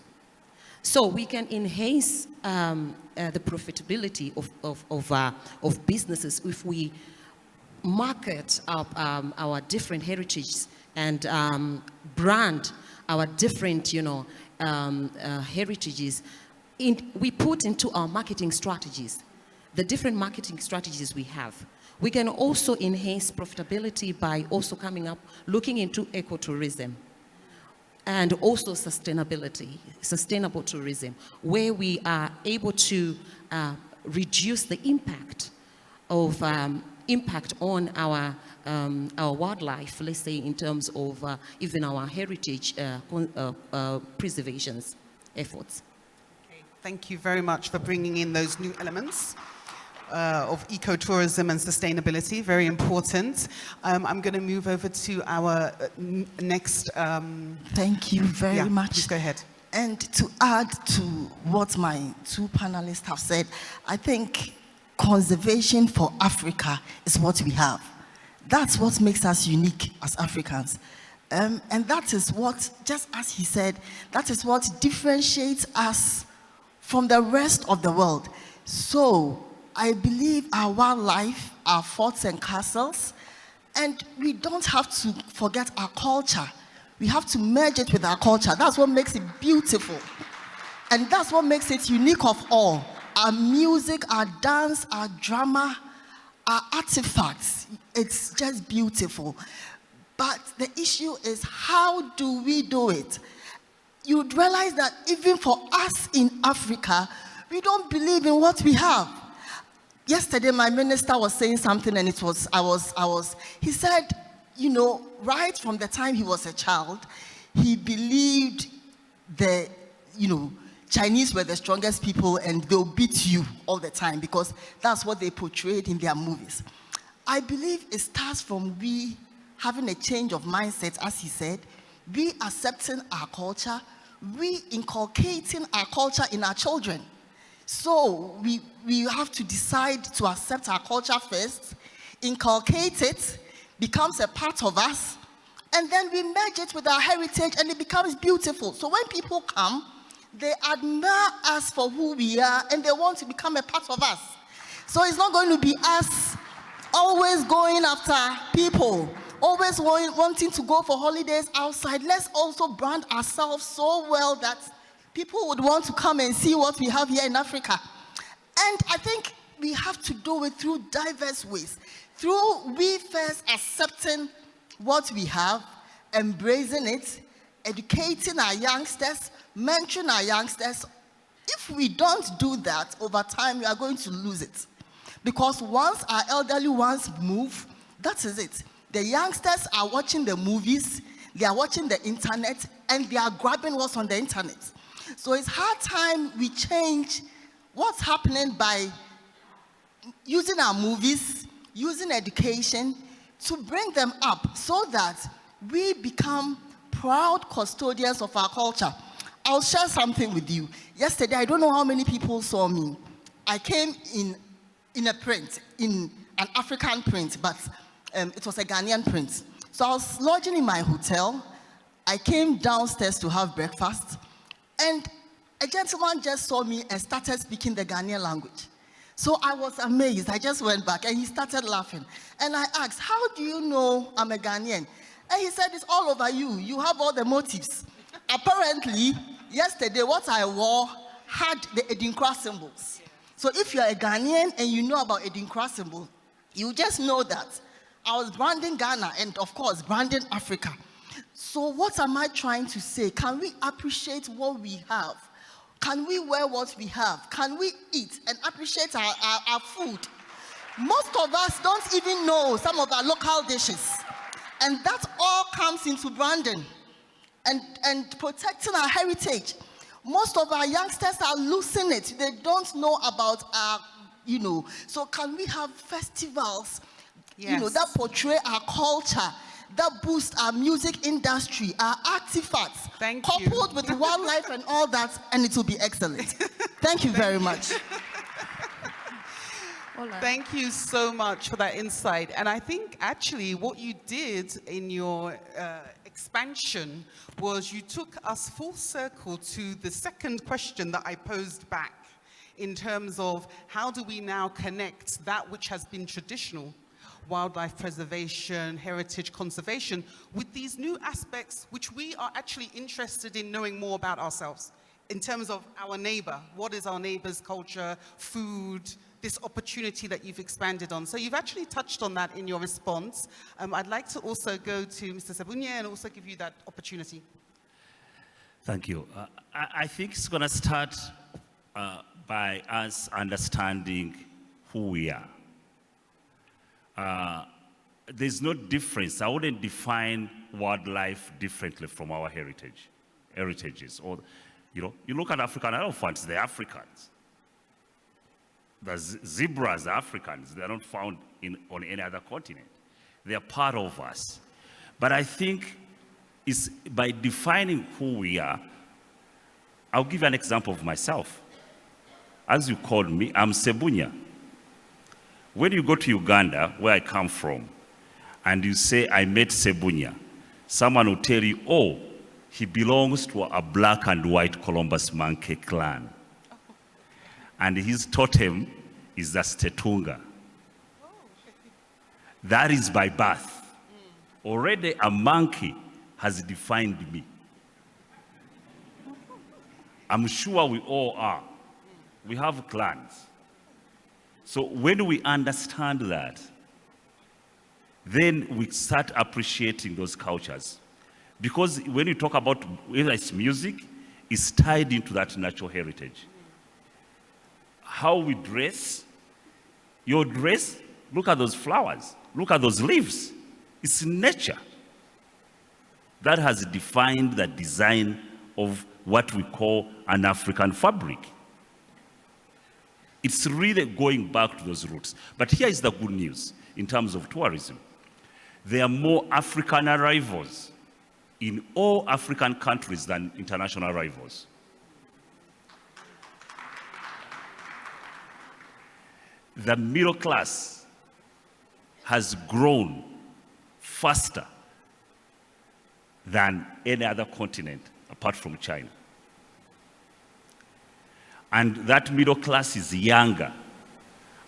So we can enhance the profitability of businesses if we market our different heritages and brand our different, heritages. We put into our marketing strategies, the different marketing strategies we have. We can also enhance profitability by also coming up, looking into ecotourism and also sustainability, sustainable tourism, where we are able to reduce the impact of impact on our wildlife, let's say in terms of even our heritage preservation efforts. Okay. Thank you very much for bringing in those new elements of ecotourism and sustainability, very important. I'm going to move over to our next... Thank you very much. Please go ahead. And to add to what my two panelists have said, I think conservation for Africa is what we have. That's what makes us unique as Africans. And that is what, just as he said, that is what differentiates us from the rest of the world. So I believe our wildlife, our forts and castles, and we don't have to forget our culture. We have to merge it with our culture. That's what makes it beautiful. And that's what makes it unique of all. Our music, our dance, our drama, our artifacts, it's just beautiful. But the issue is, how do we do it? You'd realize that even for us in Africa, we don't believe in what we have. Yesterday, my minister was saying something, and he said, right from the time he was a child, he believed Chinese were the strongest people and they'll beat you all the time because that's what they portrayed in their movies. I believe it starts from we having a change of mindset, as he said, we accepting our culture, we inculcating our culture in our children. So we have to decide to accept our culture first, inculcate it, becomes a part of us, and then we merge it with our heritage and it becomes beautiful. So when people come, they admire us for who we are and they want to become a part of us. So it's not going to be us always going after people, always wanting to go for holidays outside. Let's also brand ourselves so well that people would want to come and see what we have here in Africa. And I think we have to do it through diverse ways. Through we first accepting what we have, embracing it, educating our youngsters, mentoring our youngsters. If we don't do that, over time, we are going to lose it. Because once our elderly ones move, that is it. The youngsters are watching the movies, they are watching the internet, and they are grabbing what's on the internet. So it's high time we change what's happening by using our movies, using education to bring them up so that we become proud custodians of our culture. I'll share something with you. Yesterday, I don't know how many people saw me. I came in a print, an African print, but it was a Ghanaian print. So I was lodging in my hotel. I came downstairs to have breakfast, and a gentleman just saw me and started speaking the Ghanaian language. So I was amazed. I just went back, and he started laughing. And I asked, how do you know I'm a Ghanaian? And he said, it's all over you. You have all the motives. Apparently, yesterday, what I wore had the Edinkra symbols. So if you're a Ghanaian and you know about Edinkra symbol, you just know that I was branding Ghana and, of course, branding Africa. So what am I trying to say? Can we appreciate what we have? Can we wear what we have? Can we eat and appreciate our food? Most of us don't even know some of our local dishes. And that all comes into branding and protecting our heritage. Most of our youngsters are losing it. They don't know about our, so can we have festivals, Yes. that portray our culture, that boost our music industry, our artifacts, coupled with wildlife and all that, and it will be excellent. Thank you very much. Thank you so much for that insight. And I think actually what you did in your expansion was you took us full circle to the second question that I posed back in terms of how do we now connect that which has been traditional, wildlife preservation, heritage conservation, with these new aspects which we are actually interested in knowing more about ourselves in terms of our neighbor. What is our neighbor's culture, food, this opportunity that you've expanded on. So you've actually touched on that in your response. I'd like to also go to Mr. Sebunya and also give you that opportunity. Thank you. I think it's going to start by us understanding who we are. There's no difference. I wouldn't define wildlife differently from our heritages. Or, you look at African elephants, they're Africans. The zebras are Africans. They're not found on any other continent. They're part of us. But I think it's by defining who we are. I'll give you an example of myself. As you called me, I'm Sebunya. When you go to Uganda, where I come from, and you say, I met Sebunya, someone will tell you, oh, he belongs to a black and white Columbus monkey clan. And his totem is the Stetunga. That is by birth. Already a monkey has defined me. I'm sure we all are. We have clans. So when we understand that, then we start appreciating those cultures. Because when you talk about whether it's music, it's tied into that natural heritage. How we dress, your dress, look at those flowers, look at those leaves. It's nature that has defined the design of what we call an African fabric. It's really going back to those roots. But here is the good news in terms of tourism. There are more African arrivals in all African countries than international arrivals. The middle class has grown faster than any other continent apart from China. And that middle class is younger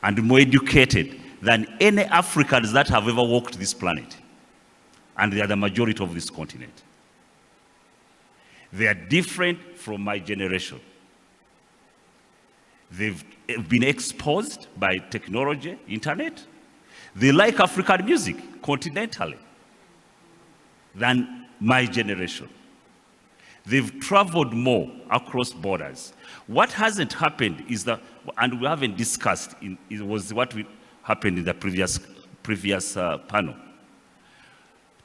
and more educated than any Africans that have ever walked this planet. And they are the majority of this continent. They are different from my generation. They've been exposed by technology, internet. They like African music continentally than my generation. They've traveled more across borders. What hasn't happened is that, and we haven't discussed, it was what happened in the previous panel.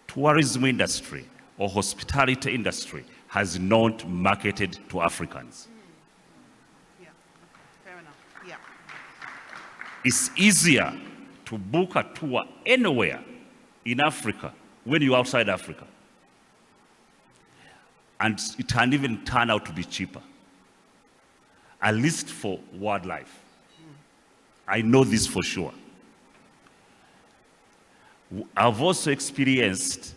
Tourism industry or hospitality industry has not marketed to Africans. Yeah, fair enough, yeah. It's easier to book a tour anywhere in Africa when you're outside Africa. And it can even turn out to be cheaper, at least for wildlife. I know this for sure. I've also experienced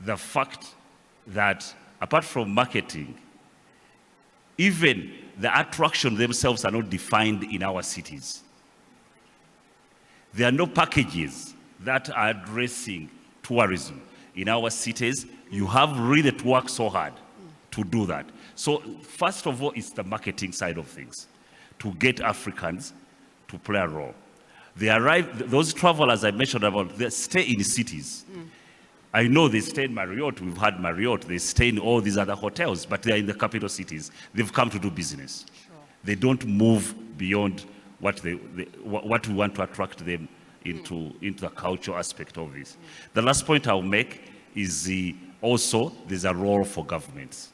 the fact that apart from marketing, even the attraction themselves are not defined in our cities. There are no packages that are addressing tourism in our cities. You have really to work so hard to do that. So first of all, it's the marketing side of things, to get Africans to play a role. They arrive, those travelers I mentioned about, they stay in cities. I know they stay in Marriott, we've had Marriott, they stay in all these other hotels, but they're in the capital cities. They've come to do business. Sure. They don't move beyond what what we want to attract them into the cultural aspect of this. The last point I'll make is also there's a role for governments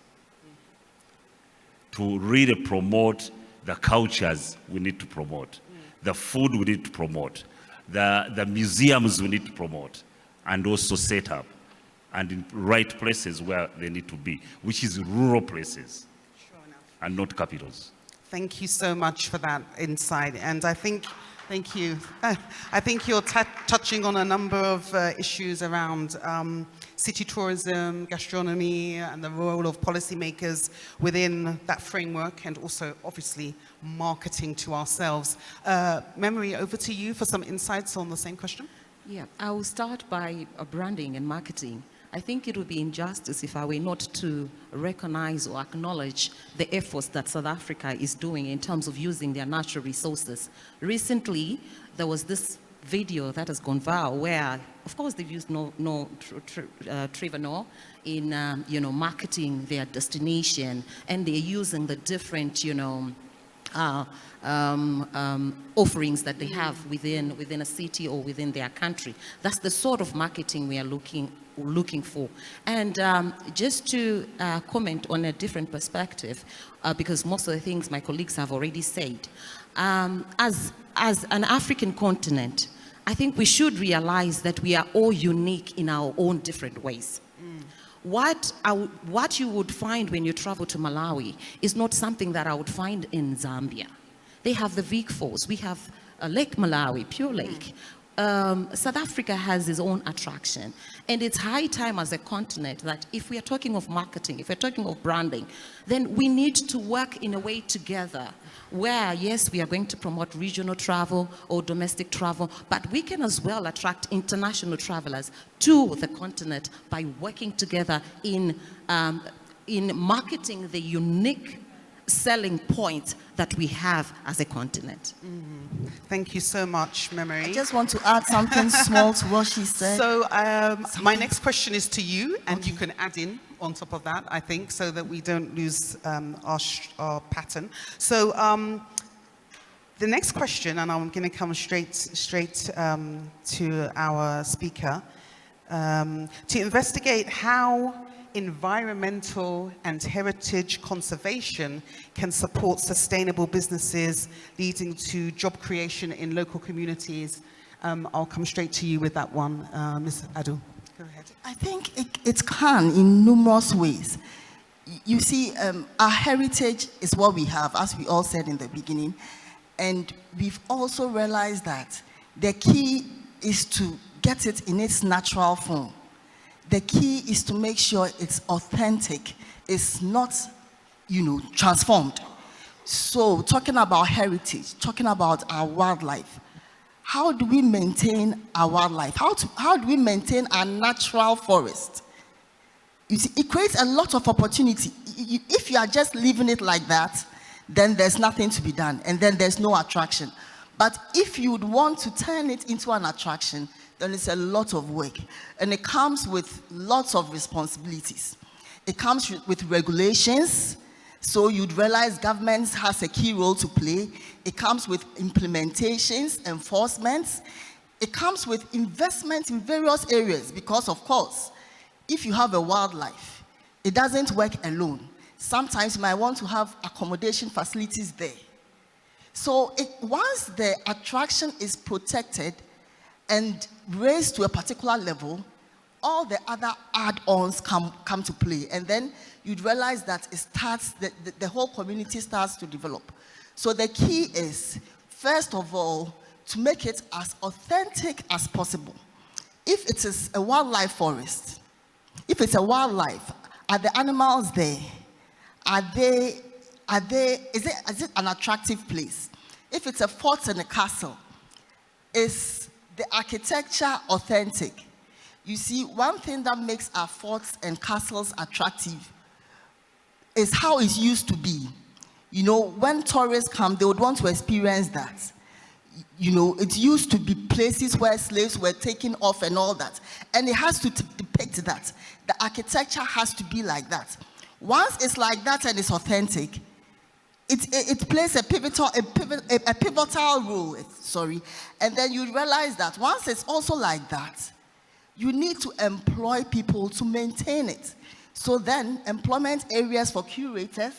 to really promote the cultures we need to promote, the food we need to promote, the museums we need to promote, and also set up and in right places where they need to be, which is rural places and not capitals. Thank you so much for that insight. And I think, thank you. I think you're touching on a number of issues around city tourism, gastronomy, and the role of policymakers within that framework, and also obviously marketing to ourselves. Memory, over to you for some insights on the same question. Yeah, I will start by branding and marketing. I think it would be injustice if I were not to recognize or acknowledge the efforts that South Africa is doing in terms of using their natural resources. Recently, there was this video that has gone viral where, of course, they've used Trevor Noah in, marketing their destination, and they're using the different, offerings that they have within a city or within their country. That's the sort of marketing we are looking for. And just to comment on a different perspective, because most of the things my colleagues have already said, as an African continent, I think we should realize that we are all unique in our own different ways. What you would find when you travel to Malawi is not something that I would find in Zambia. They have the Vic Falls. We have Lake Malawi, pure lake. South Africa has its own attraction. And it's high time as a continent that if we are talking of marketing, if we're talking of branding, then we need to work in a way together where, yes, we are going to promote regional travel or domestic travel, but we can as well attract international travelers to the continent by working together in marketing the unique selling point that we have as a continent. Thank you so much, Memory. I just want to add something small to what she said. So my next question is to you, and you can add in on top of that, I think, so that we don't lose our pattern. So the next question, and I'm going to come straight to our speaker, to investigate how environmental and heritage conservation can support sustainable businesses leading to job creation in local communities. I'll come straight to you with that one, Ms. Adu. Go ahead. I think it can in numerous ways. You see, our heritage is what we have, as we all said in the beginning, and we've also realized that the key is to get it in its natural form. The key is to make sure it's authentic, it's not, transformed. So talking about heritage, talking about our wildlife, how do we maintain our wildlife? How do we maintain our natural forest? You see, it creates a lot of opportunity. If you are just leaving it like that, then there's nothing to be done, and then there's no attraction. But if you would want to turn it into an attraction, then it's a lot of work. And it comes with lots of responsibilities. It comes with regulations, so you'd realize government has a key role to play. It comes with implementations, enforcements. It comes with investment in various areas because, of course, if you have a wildlife, it doesn't work alone. Sometimes you might want to have accommodation facilities there. So once the attraction is protected and raised to a particular level, all the other add-ons come to play. And then you'd realize that it starts, the whole community starts to develop. So the key is, first of all, to make it as authentic as possible. if it is a wildlife forest, if it's a wildlife, are the animals there? Is it an attractive place? If it's a fort and a castle, is the architecture authentic? You see, one thing that makes our forts and castles attractive is how it used to be. You know, when tourists come, they would want to experience that. You know, it used to be places where slaves were taken off and all that. And it has to depict that. The architecture has to be like that. Once it's like that and it's authentic, it plays a pivotal role, and then you realize that once it's also like that, you need to employ people to maintain it. So then, employment areas for curators,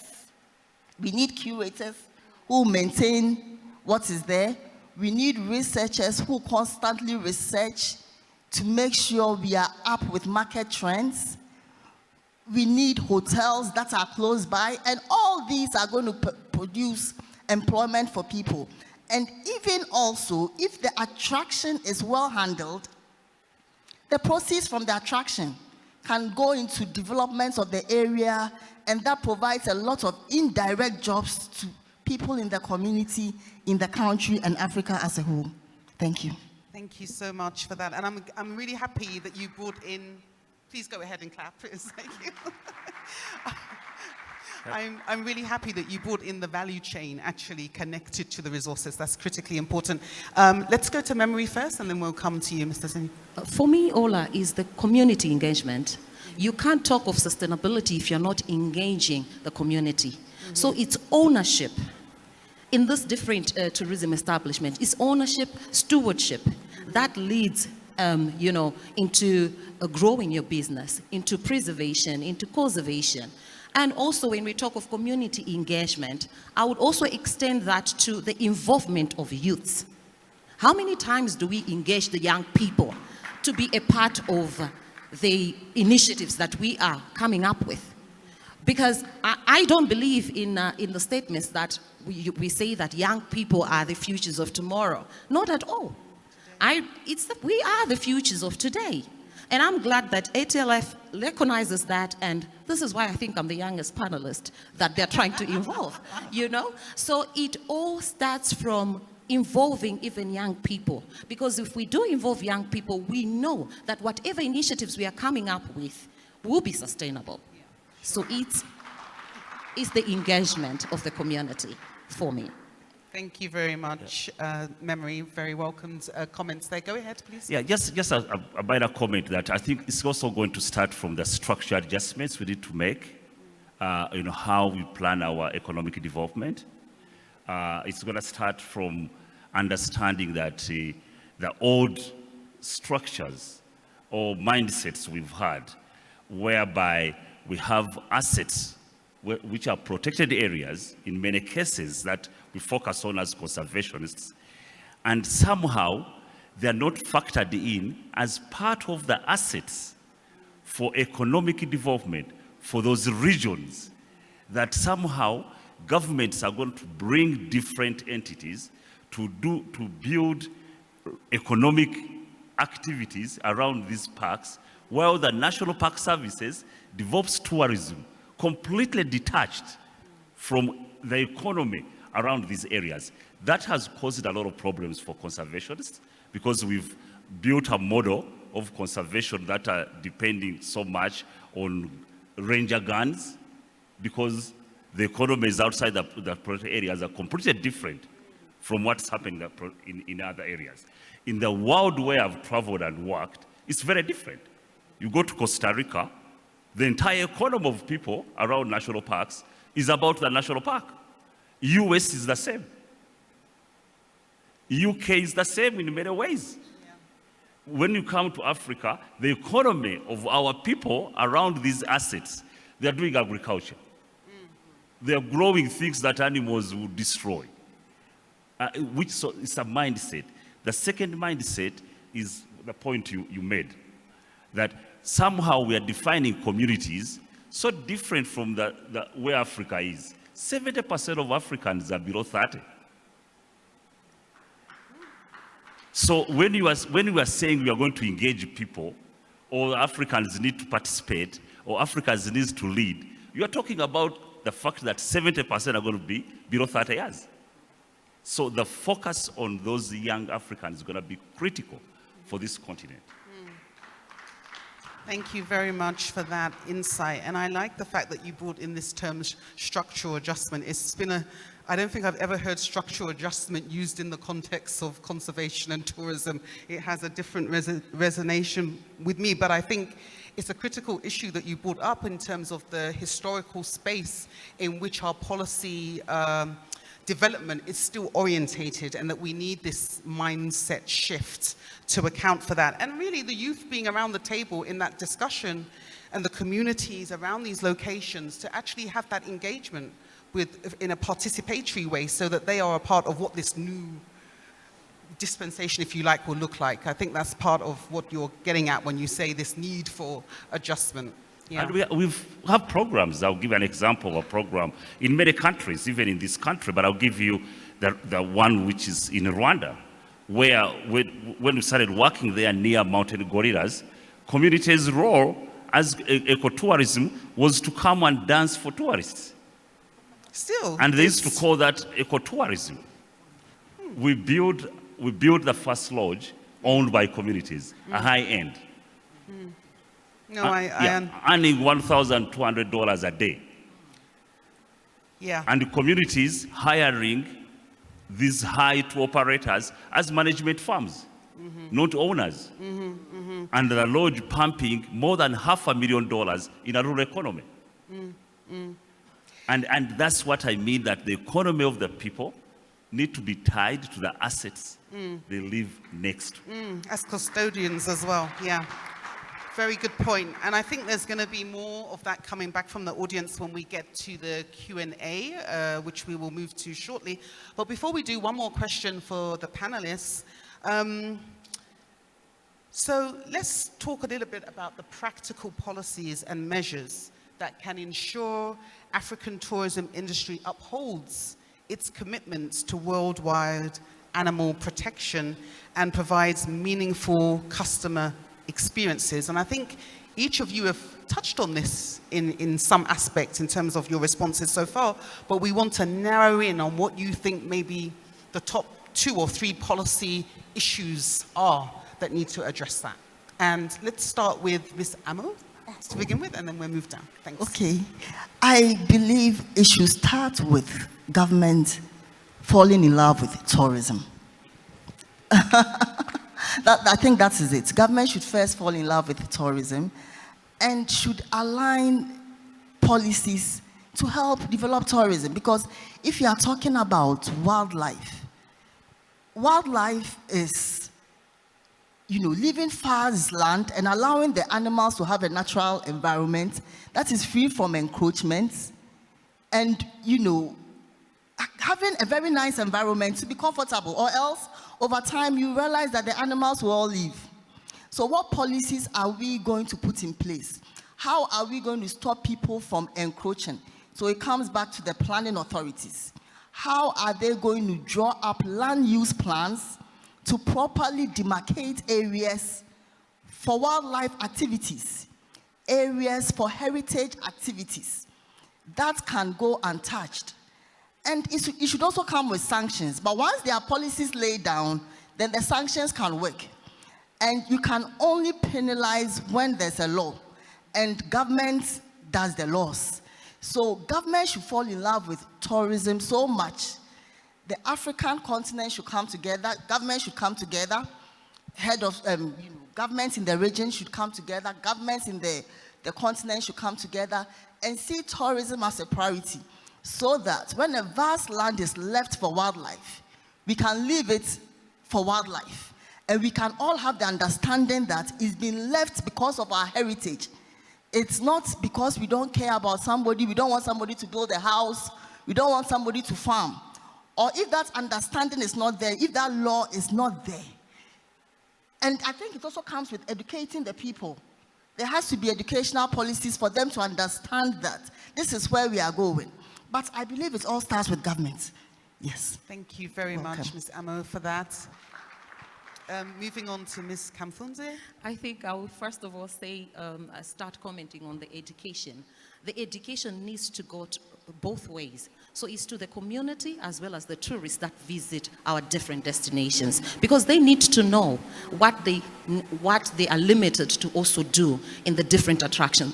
we need curators who maintain what is there. We need researchers who constantly research to make sure we are up with market trends. We need hotels that are close by, and all these are going to produce employment for people. And even also, if the attraction is well handled, the proceeds from the attraction can go into development of the area, and that provides a lot of indirect jobs to people in the community, in the country, and Africa as a whole. Thank you. Thank you so much for that. And I'm really happy that you brought in, please go ahead and clap. Thank you. I'm really happy that you brought in the value chain actually connected to the resources. That's critically important. Let's go to memory first, and then we'll come to you, Mr. Zini. For me, Ola, is the community engagement. You can't talk of sustainability if you're not engaging the community. Mm-hmm. So it's ownership. In this different tourism establishment, it's ownership, stewardship. That leads, into growing your business, into preservation, into conservation. And also, when we talk of community engagement, I would also extend that to the involvement of youths. How many times do we engage the young people to be a part of the initiatives that we are coming up with? Because I don't believe in the statements that we say that young people are the futures of tomorrow. Not at all. We are the futures of today. And I'm glad that ATLF recognizes that, and this is why I think I'm the youngest panelist that they're trying to involve, So it all starts from involving even young people. Because if we do involve young people, we know that whatever initiatives we are coming up with will be sustainable. So it's the engagement of the community for me. Thank you very much. Memory, very welcomed comments there. Go ahead, please. Yeah, just a minor comment that I think it's also going to start from the structural adjustments we need to make, how we plan our economic development. It's going to start from understanding that the old structures or mindsets we've had, whereby we have assets which are protected areas, in many cases, that we focus on as conservationists, and somehow they're not factored in as part of the assets for economic development for those regions, that somehow governments are going to bring different entities to build economic activities around these parks, while the National Park Services develops tourism completely detached from the economy around these areas. That has caused a lot of problems for conservationists, because we've built a model of conservation that are depending so much on ranger guns, because the economies outside the protected areas are completely different from what's happening in other areas. In the world where I've traveled and worked, it's very different. You go to Costa Rica, the entire economy of people around national parks is about the national park. US is the same. UK is the same in many ways. Yeah. When you come to Africa, the economy of our people around these assets, they're doing agriculture. Mm-hmm. They're growing things that animals would destroy, which is a mindset. The second mindset is the point you made, that somehow we are defining communities so different from where Africa is. 70% of Africans are below 30. So when you are saying we are going to engage people, or Africans need to participate, or Africans needs to lead, you are talking about the fact that 70% are going to be below 30 years. So the focus on those young Africans is going to be critical for this continent. Thank you very much for that insight. And I like the fact that you brought in this term structural adjustment. It's been I don't think I've ever heard structural adjustment used in the context of conservation and tourism. It has a different resonation with me, but I think it's a critical issue that you brought up in terms of the historical space in which our policy development is still orientated, and that we need this mindset shift to account for that. And really the youth being around the table in that discussion, and the communities around these locations to actually have that engagement in a participatory way, so that they are a part of what this new dispensation, if you like, will look like. I think that's part of what you're getting at when you say this need for adjustment. Yeah. And we have programs. I'll give an example of a program in many countries, even in this country, but I'll give you the one which is in Rwanda, where when we started working there near mountain gorillas, communities' role as ecotourism was to come and dance for tourists. Still. And they used to call that ecotourism. We built the first lodge owned by communities, a high end. No, earning $1,200 a day. Yeah. And the communities hiring these high tour operators as management firms, not owners. And the lodge pumping more than $500,000 in a rural economy. And that's what I mean, that the economy of the people need to be tied to the assets they live next to. As custodians as well, yeah. Very good point. And I think there's going to be more of that coming back from the audience when we get to the Q&A, which we will move to shortly. But before we do, one more question for the panelists. So let's talk a little bit about the practical policies and measures that can ensure African tourism industry upholds its commitments to worldwide animal protection and provides meaningful customer experiences. And I think each of you have touched on this in some aspects in terms of your responses so far, but we want to narrow in on what you think maybe the top 2 or 3 policy issues are that need to address that. And let's start with Ms. Amo to begin with, and then we'll move down. Thanks. Okay. I believe it should start with government falling in love with tourism. I think that is it. Government should first fall in love with tourism and should align policies to help develop tourism. Because if you are talking about wildlife is, living far as land and allowing the animals to have a natural environment that is free from encroachments, and, having a very nice environment to be comfortable, or else over time you realize that the animals will all leave. So what policies are we going to put in place? How are we going to stop people from encroaching? So it comes back to the planning authorities. How are they going to draw up land use plans to properly demarcate areas for wildlife activities, areas for heritage activities that can go untouched? And it should also come with sanctions. But once there are policies laid down, then the sanctions can work. And you can only penalize when there's a law, and government does the laws. So government should fall in love with tourism so much. The African continent should come together, government should come together, head of governments in the region should come together, governments in the continent should come together and see tourism as a priority, so that when a vast land is left for wildlife, we can leave it for wildlife. And we can all have the understanding that it's been left because of our heritage. It's not because we don't care about somebody, we don't want somebody to build a house, we don't want somebody to farm. Or if that understanding is not there, if that law is not there. And I think it also comes with educating the people. There has to be educational policies for them to understand that this is where we are going. But I believe it all starts with government. Yes. Thank you very much, Ms. Amo, for that. Moving on to Ms. Kamfunze. I think I will first of all say, start commenting on the education. The education needs to go both ways. So it's to the community as well as the tourists that visit our different destinations, because they need to know what they are limited to also do in the different attraction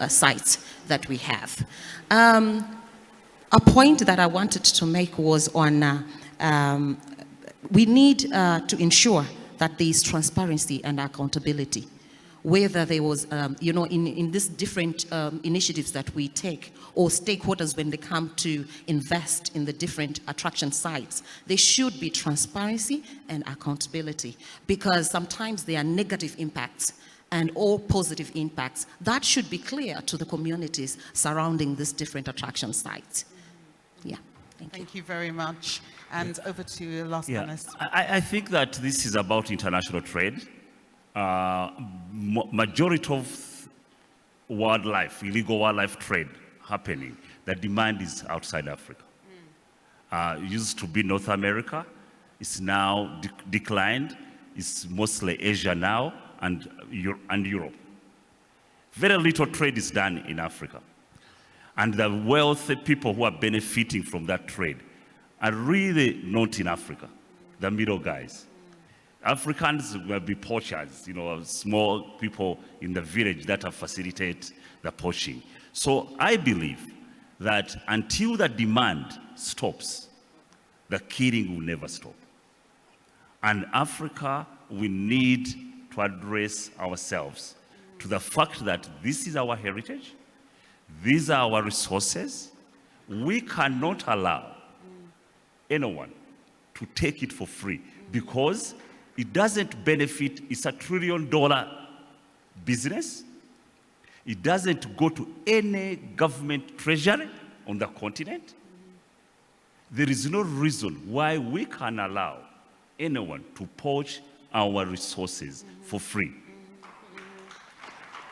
sites that we have. A point that I wanted to make was on we need to ensure that there is transparency and accountability. Whether there was, you know, in these different initiatives that we take, or stakeholders when they come to invest in the different attraction sites, there should be transparency and accountability, because sometimes there are negative impacts and all positive impacts. That should be clear to the communities surrounding these different attraction sites. Yeah. Thank you very much. And over to you, last panelist. I think that this is about international trade. Majority of wildlife, illegal wildlife trade happening, the demand is outside Africa. Used to be North America, it's now declined. It's mostly Asia now and Europe. Very little trade is done in Africa. And the wealthy people who are benefiting from that trade are really not in Africa, the middle guys. Africans will be poachers, you know, small people in the village that have facilitated the poaching. So I believe that until the demand stops, the killing will never stop. And Africa, we need to address ourselves to the fact that this is our heritage, these are our resources. We cannot allow anyone to take it for free, because it doesn't benefit. It's $1 trillion business. It doesn't go to any government treasury on the continent. There is no reason why we can allow anyone to poach our resources for free.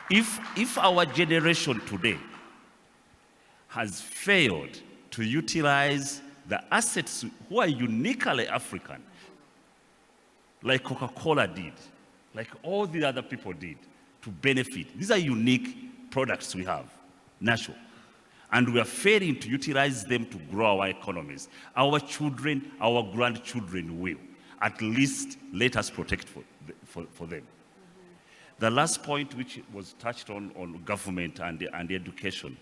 If our generation today has failed to utilize the assets who are uniquely African, like Coca-Cola did, like all the other people did, to benefit. These are unique products we have, natural. And we are failing to utilize them to grow our economies. Our children, our grandchildren will. At least let us protect for them. The last point, which was touched on government and education,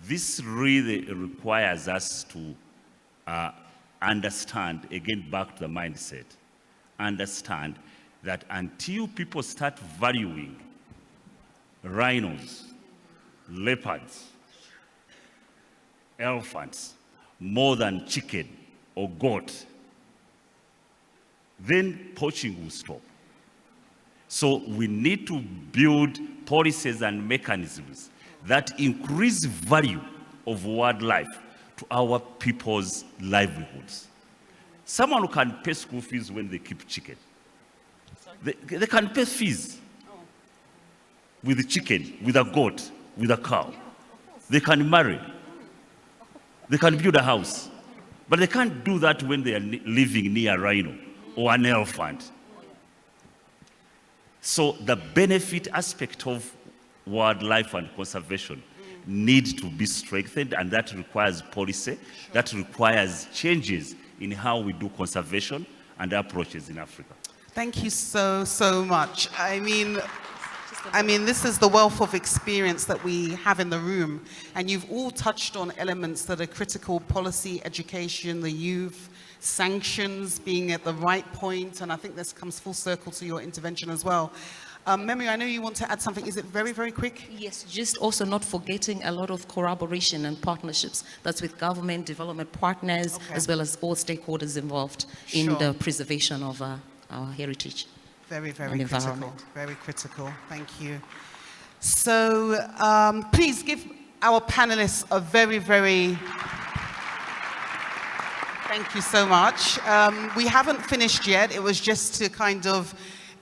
this really requires us to understand, again, back to the mindset, understand that until people start valuing rhinos, leopards, elephants more than chicken or goat, then poaching will stop. So we need to build policies and mechanisms that increase value of wildlife to our people's livelihoods. Someone who can pay school fees when they keep chicken. They can pay fees with a chicken, with a goat, with a cow. They can marry. They can build a house. But they can't do that when they are living near a rhino or an elephant. So the benefit aspect of wildlife and conservation need to be strengthened, and that requires policy, that requires changes in how we do conservation and approaches in Africa. Thank you so much. I mean, this is the wealth of experience that we have in the room, and you've all touched on elements that are critical: policy, education, the youth, sanctions being at the right point, and I think this comes full circle to your intervention as well. Memi, I know you want to add something. Is it very, very quick? Yes, just also not forgetting a lot of collaboration and partnerships. That's with government, development partners, as well as all stakeholders involved in the preservation of our heritage. Very, very critical. Very critical. Thank you. So please give our panelists a very, very... Thank you so much. We haven't finished yet. It was just to kind of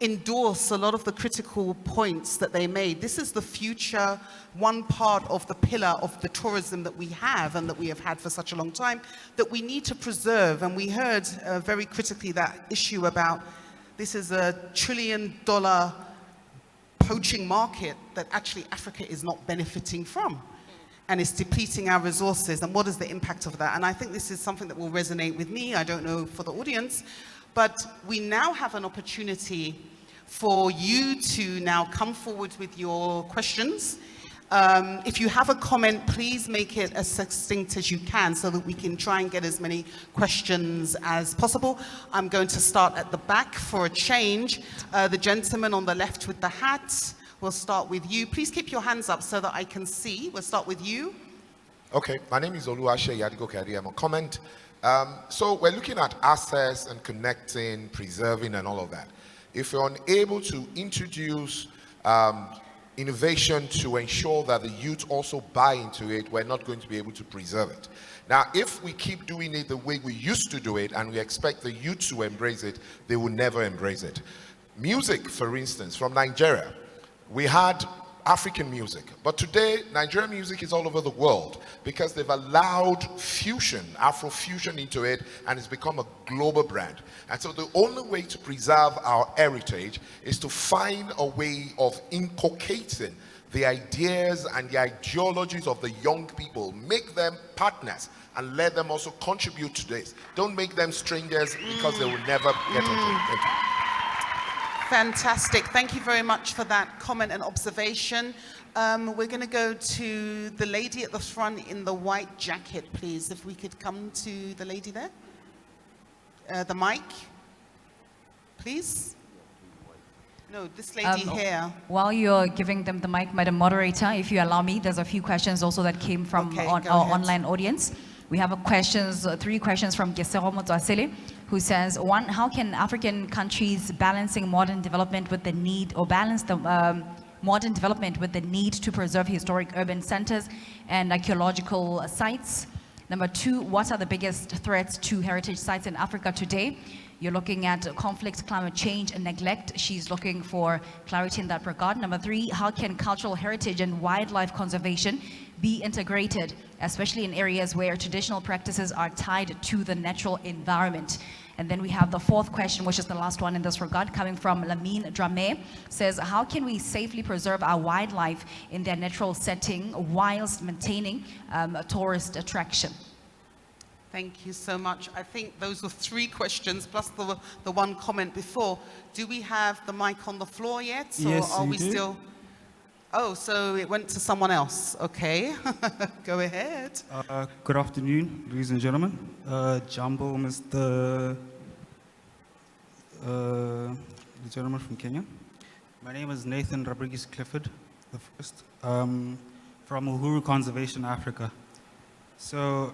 endorse a lot of the critical points that they made. This is the future, one part of the pillar of the tourism that we have and that we have had for such a long time that we need to preserve. And we heard very critically that issue about This is a $1 trillion poaching market that actually Africa is not benefiting from. And it's depleting our resources. And what is the impact of that? And I think this is something that will resonate with me. I don't know for the audience. But we now have an opportunity for you to now come forward with your questions. If you have a comment, please make it as succinct as you can so that we can try and get as many questions as possible. I'm going to start at the back for a change. The gentleman on the left with the hat, we'll start with you. Please keep your hands up so that I can see. We'll start with you. Okay, my name is Oluwase Yadigo. I'm a comment. So we're looking at access and connecting, preserving, and all of that. If you're unable to introduce innovation to ensure that the youth also buy into it, we're not going to be able to preserve it. Now, if we keep doing it the way we used to do it and we expect the youth to embrace it, they will never embrace it. Music, for instance, from Nigeria, we had African music, but today Nigerian music is all over the world because they've allowed fusion, Afrofusion into it, and it's become a global brand. And so the only way to preserve our heritage is to find a way of inculcating the ideas and the ideologies of the young people, make them partners and let them also contribute to this. Don't make them strangers because they will never get into it. Thank you. Fantastic. Thank you very much for that comment and observation. We're going to go to the lady at the front in the white jacket, please. If we could come to the lady there. The mic, please. No, this lady here. While you're giving them the mic, Madam Moderator, if you allow me, there's a few questions also that came from our online audience. We have three questions from Gesero Motswasele, who says, one, how can African countries balancing modern development with the need, or balance the modern development with the need to preserve historic urban centers and archaeological sites? Number two, what are the biggest threats to heritage sites in Africa today? You're looking at conflict, climate change, and neglect. She's looking for clarity in that regard. Number three, how can cultural heritage and wildlife conservation be integrated, especially in areas where traditional practices are tied to the natural environment? And then we have the fourth question, which is the last one in this regard, coming from Lamine Drame, says, how can we safely preserve our wildlife in their natural setting whilst maintaining a tourist attraction? Thank you so much. I think those were three questions, plus the one comment before. Do we have the mic on the floor yet? Or yes, are we do. still? Oh, so it went to someone else. Okay, go ahead. Good afternoon, ladies and gentlemen. Jambo, Mr. The gentleman from Kenya. My name is Nathan Rodriguez Clifford, the first, from Uhuru Conservation Africa. So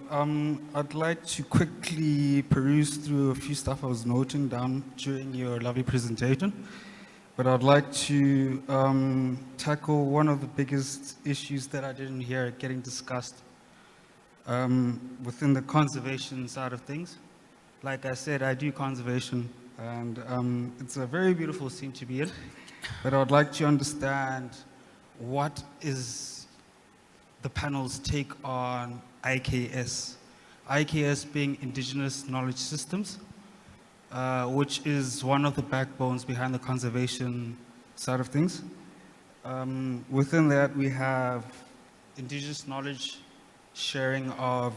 I'd like to quickly peruse through a few stuff I was noting down during your lovely presentation. But I'd like to tackle one of the biggest issues that I didn't hear getting discussed within the conservation side of things. Like I said, I do conservation, and it's a very beautiful scene to be in. But I'd like to understand what is the panel's take on IKS. IKS being Indigenous Knowledge Systems, which is one of the backbones behind the conservation side of things. Within that, we have Indigenous knowledge sharing of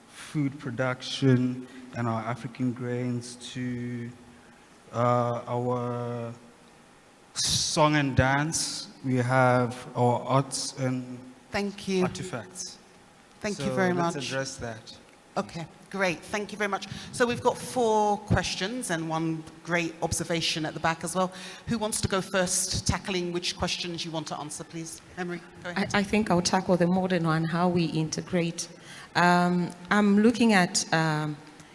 food production and our African grains to our song and dance. We have our arts and artifacts. Thank you very much. Let's address that. Okay, great. Thank you very much. So we've got 4 questions and one great observation at the back as well. Who wants to go first, tackling which questions you want to answer, please? Emery, go ahead. I think I'll tackle the modern one, how we integrate. I'm looking at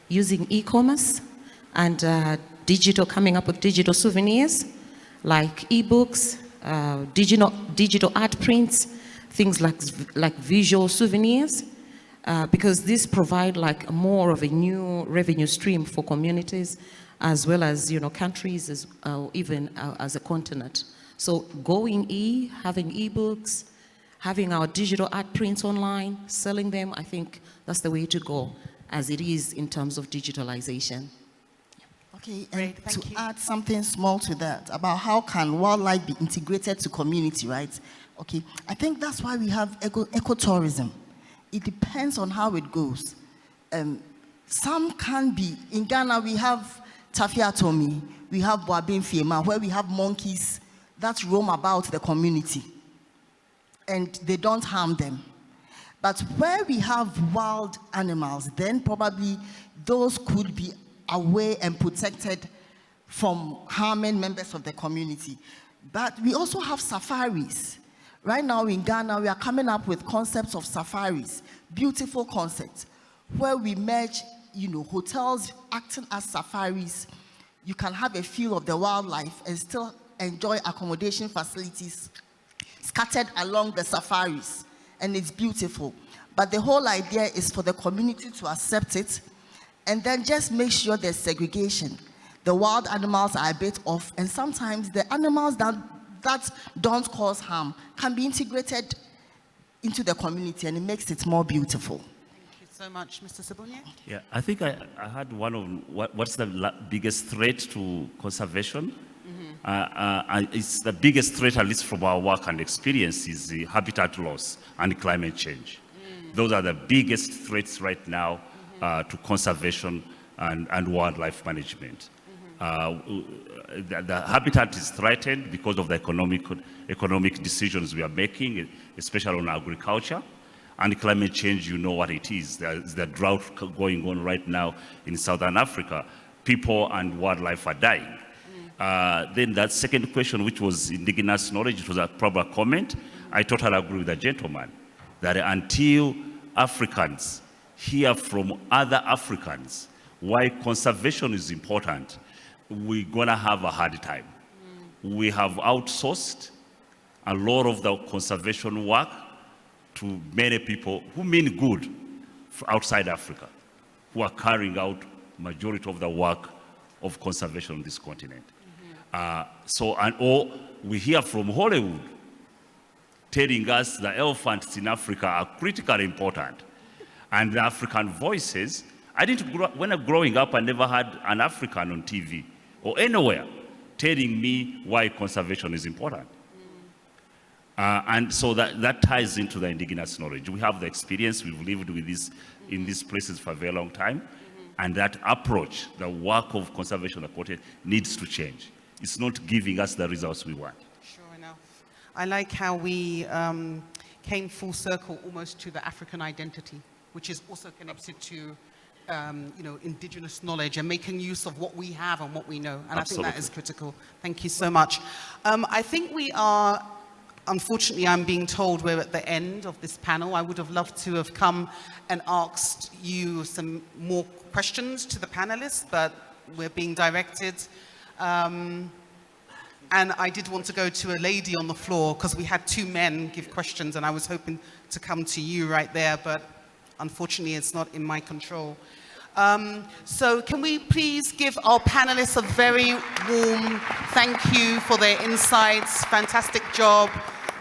using e-commerce and coming up with digital souvenirs, like e-books, digital art prints, things like visual souvenirs, because these provide like more of a new revenue stream for communities, as well as countries, even as a continent. So going having e-books, having our digital art prints online, selling them, I think that's the way to go, as it is in terms of digitalization. Okay, and to add something small to that about how can wildlife be integrated to community, right? Okay, I think that's why we have ecotourism. It depends on how it goes. Some can be, in Ghana we have Tafiatomi, we have Boabin Fiema, where we have monkeys that roam about the community and they don't harm them. But where we have wild animals, then probably those could be away and protected from harming members of the community. But we also have safaris. Right now in Ghana, we are coming up with concepts of safaris, beautiful concepts, where we merge, hotels acting as safaris. You can have a feel of the wildlife and still enjoy accommodation facilities scattered along the safaris, and it's beautiful. But the whole idea is for the community to accept it and then just make sure there's segregation. The wild animals are a bit off, and sometimes the animals that don't cause harm can be integrated into the community, and it makes it more beautiful. Thank you so much, Mr. Sibonye. Yeah, I think I had one of what's the biggest threat to conservation? It's the biggest threat, at least from our work and experience, is the habitat loss and climate change. Those are the biggest threats right now to conservation and wildlife management. The habitat is threatened because of the economic decisions we are making, especially on agriculture. And climate change, you know what it is. There's the drought going on right now in Southern Africa. People and wildlife are dying. Then that second question, which was indigenous knowledge, it was a proper comment. I totally agree with the gentleman that until Africans hear from other Africans why conservation is important, we're going to have a hard time. We have outsourced a lot of the conservation work to many people who mean good outside Africa, who are carrying out majority of the work of conservation on this continent. Or we hear from Hollywood telling us the elephants in Africa are critically important. And the African voices, when I'm growing up, I never had an African on TV or anywhere telling me why conservation is important. And so that ties into the indigenous knowledge. We have the experience, we've lived with this in these places for a very long time. And that approach, the work of conservation needs to change. It's not giving us the results we want. Sure enough. I like how we came full circle almost to the African identity, which is also connected to indigenous knowledge and making use of what we have and what we know. And Absolutely. I think that is critical. Thank you so much. I think we are, unfortunately, I'm being told we're at the end of this panel. I would have loved to have come and asked you some more questions to the panelists, but we're being directed. And I did want to go to a lady on the floor because we had two men give questions and I was hoping to come to you right there, but unfortunately it's not in my control. So can we please give our panelists a very warm thank you for their insights. Fantastic job.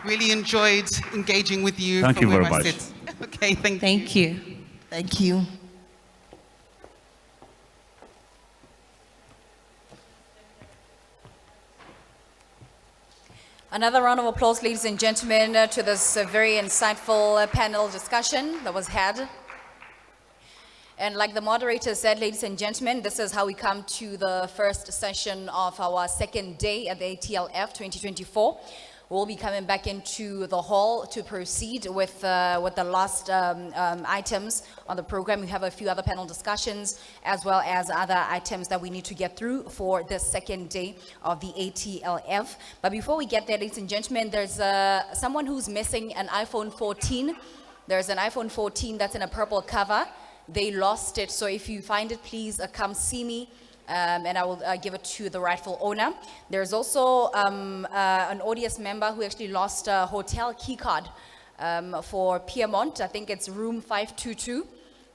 Really enjoyed engaging with you. Thank you very where I much. sit. Okay, thank you. Thank you. Thank you. Another round of applause, ladies and gentlemen, to this very insightful panel discussion that was had. And like the moderator said, ladies and gentlemen, this is how we come to the first session of our second day at the ATLF 2024. We'll be coming back into the hall to proceed with the last items on the program. We have a few other panel discussions as well as other items that we need to get through for the second day of the ATLF. But before we get there, ladies and gentlemen, there's someone who's missing an iPhone 14. There's an iPhone 14 that's in a purple cover. They lost it, so if you find it, please come see me. And I will give it to the rightful owner. There's also an ODS member who actually lost a hotel key card for Piedmont. I think it's room 522.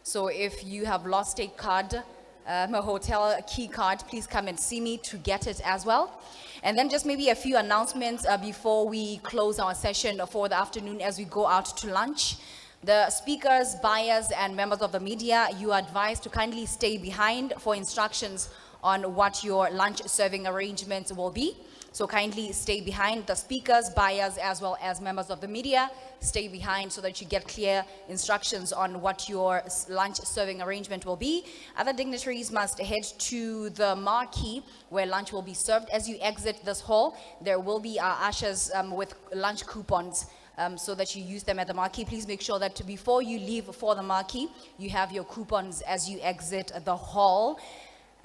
So if you have lost a card, a hotel key card, please come and see me to get it as well. And then just maybe a few announcements before we close our session for the afternoon as we go out to lunch. The speakers, buyers, and members of the media, you are advised to kindly stay behind for instructions on what your lunch serving arrangements will be. So kindly stay behind. The speakers, buyers, as well as members of the media, stay behind so that you get clear instructions on what your lunch serving arrangement will be. Other dignitaries must head to the marquee where lunch will be served. As you exit this hall, there will be ushers with lunch coupons so that you use them at the marquee. Please make sure that before you leave for the marquee, you have your coupons as you exit the hall.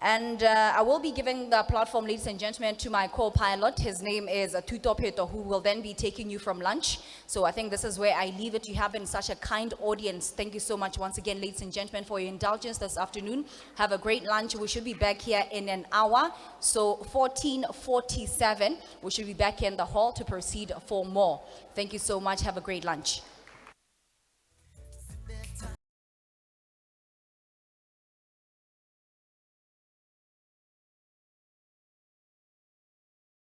And I will be giving the platform, ladies and gentlemen, to my co-pilot. His name is Tuto Peto, who will then be taking you from lunch. So I think this is where I leave it. You have been such a kind audience. Thank you so much once again, ladies and gentlemen, for your indulgence this afternoon. Have a great lunch. We should be back here in an hour. So 14:47, we should be back in the hall to proceed for more. Thank you so much. Have a great lunch.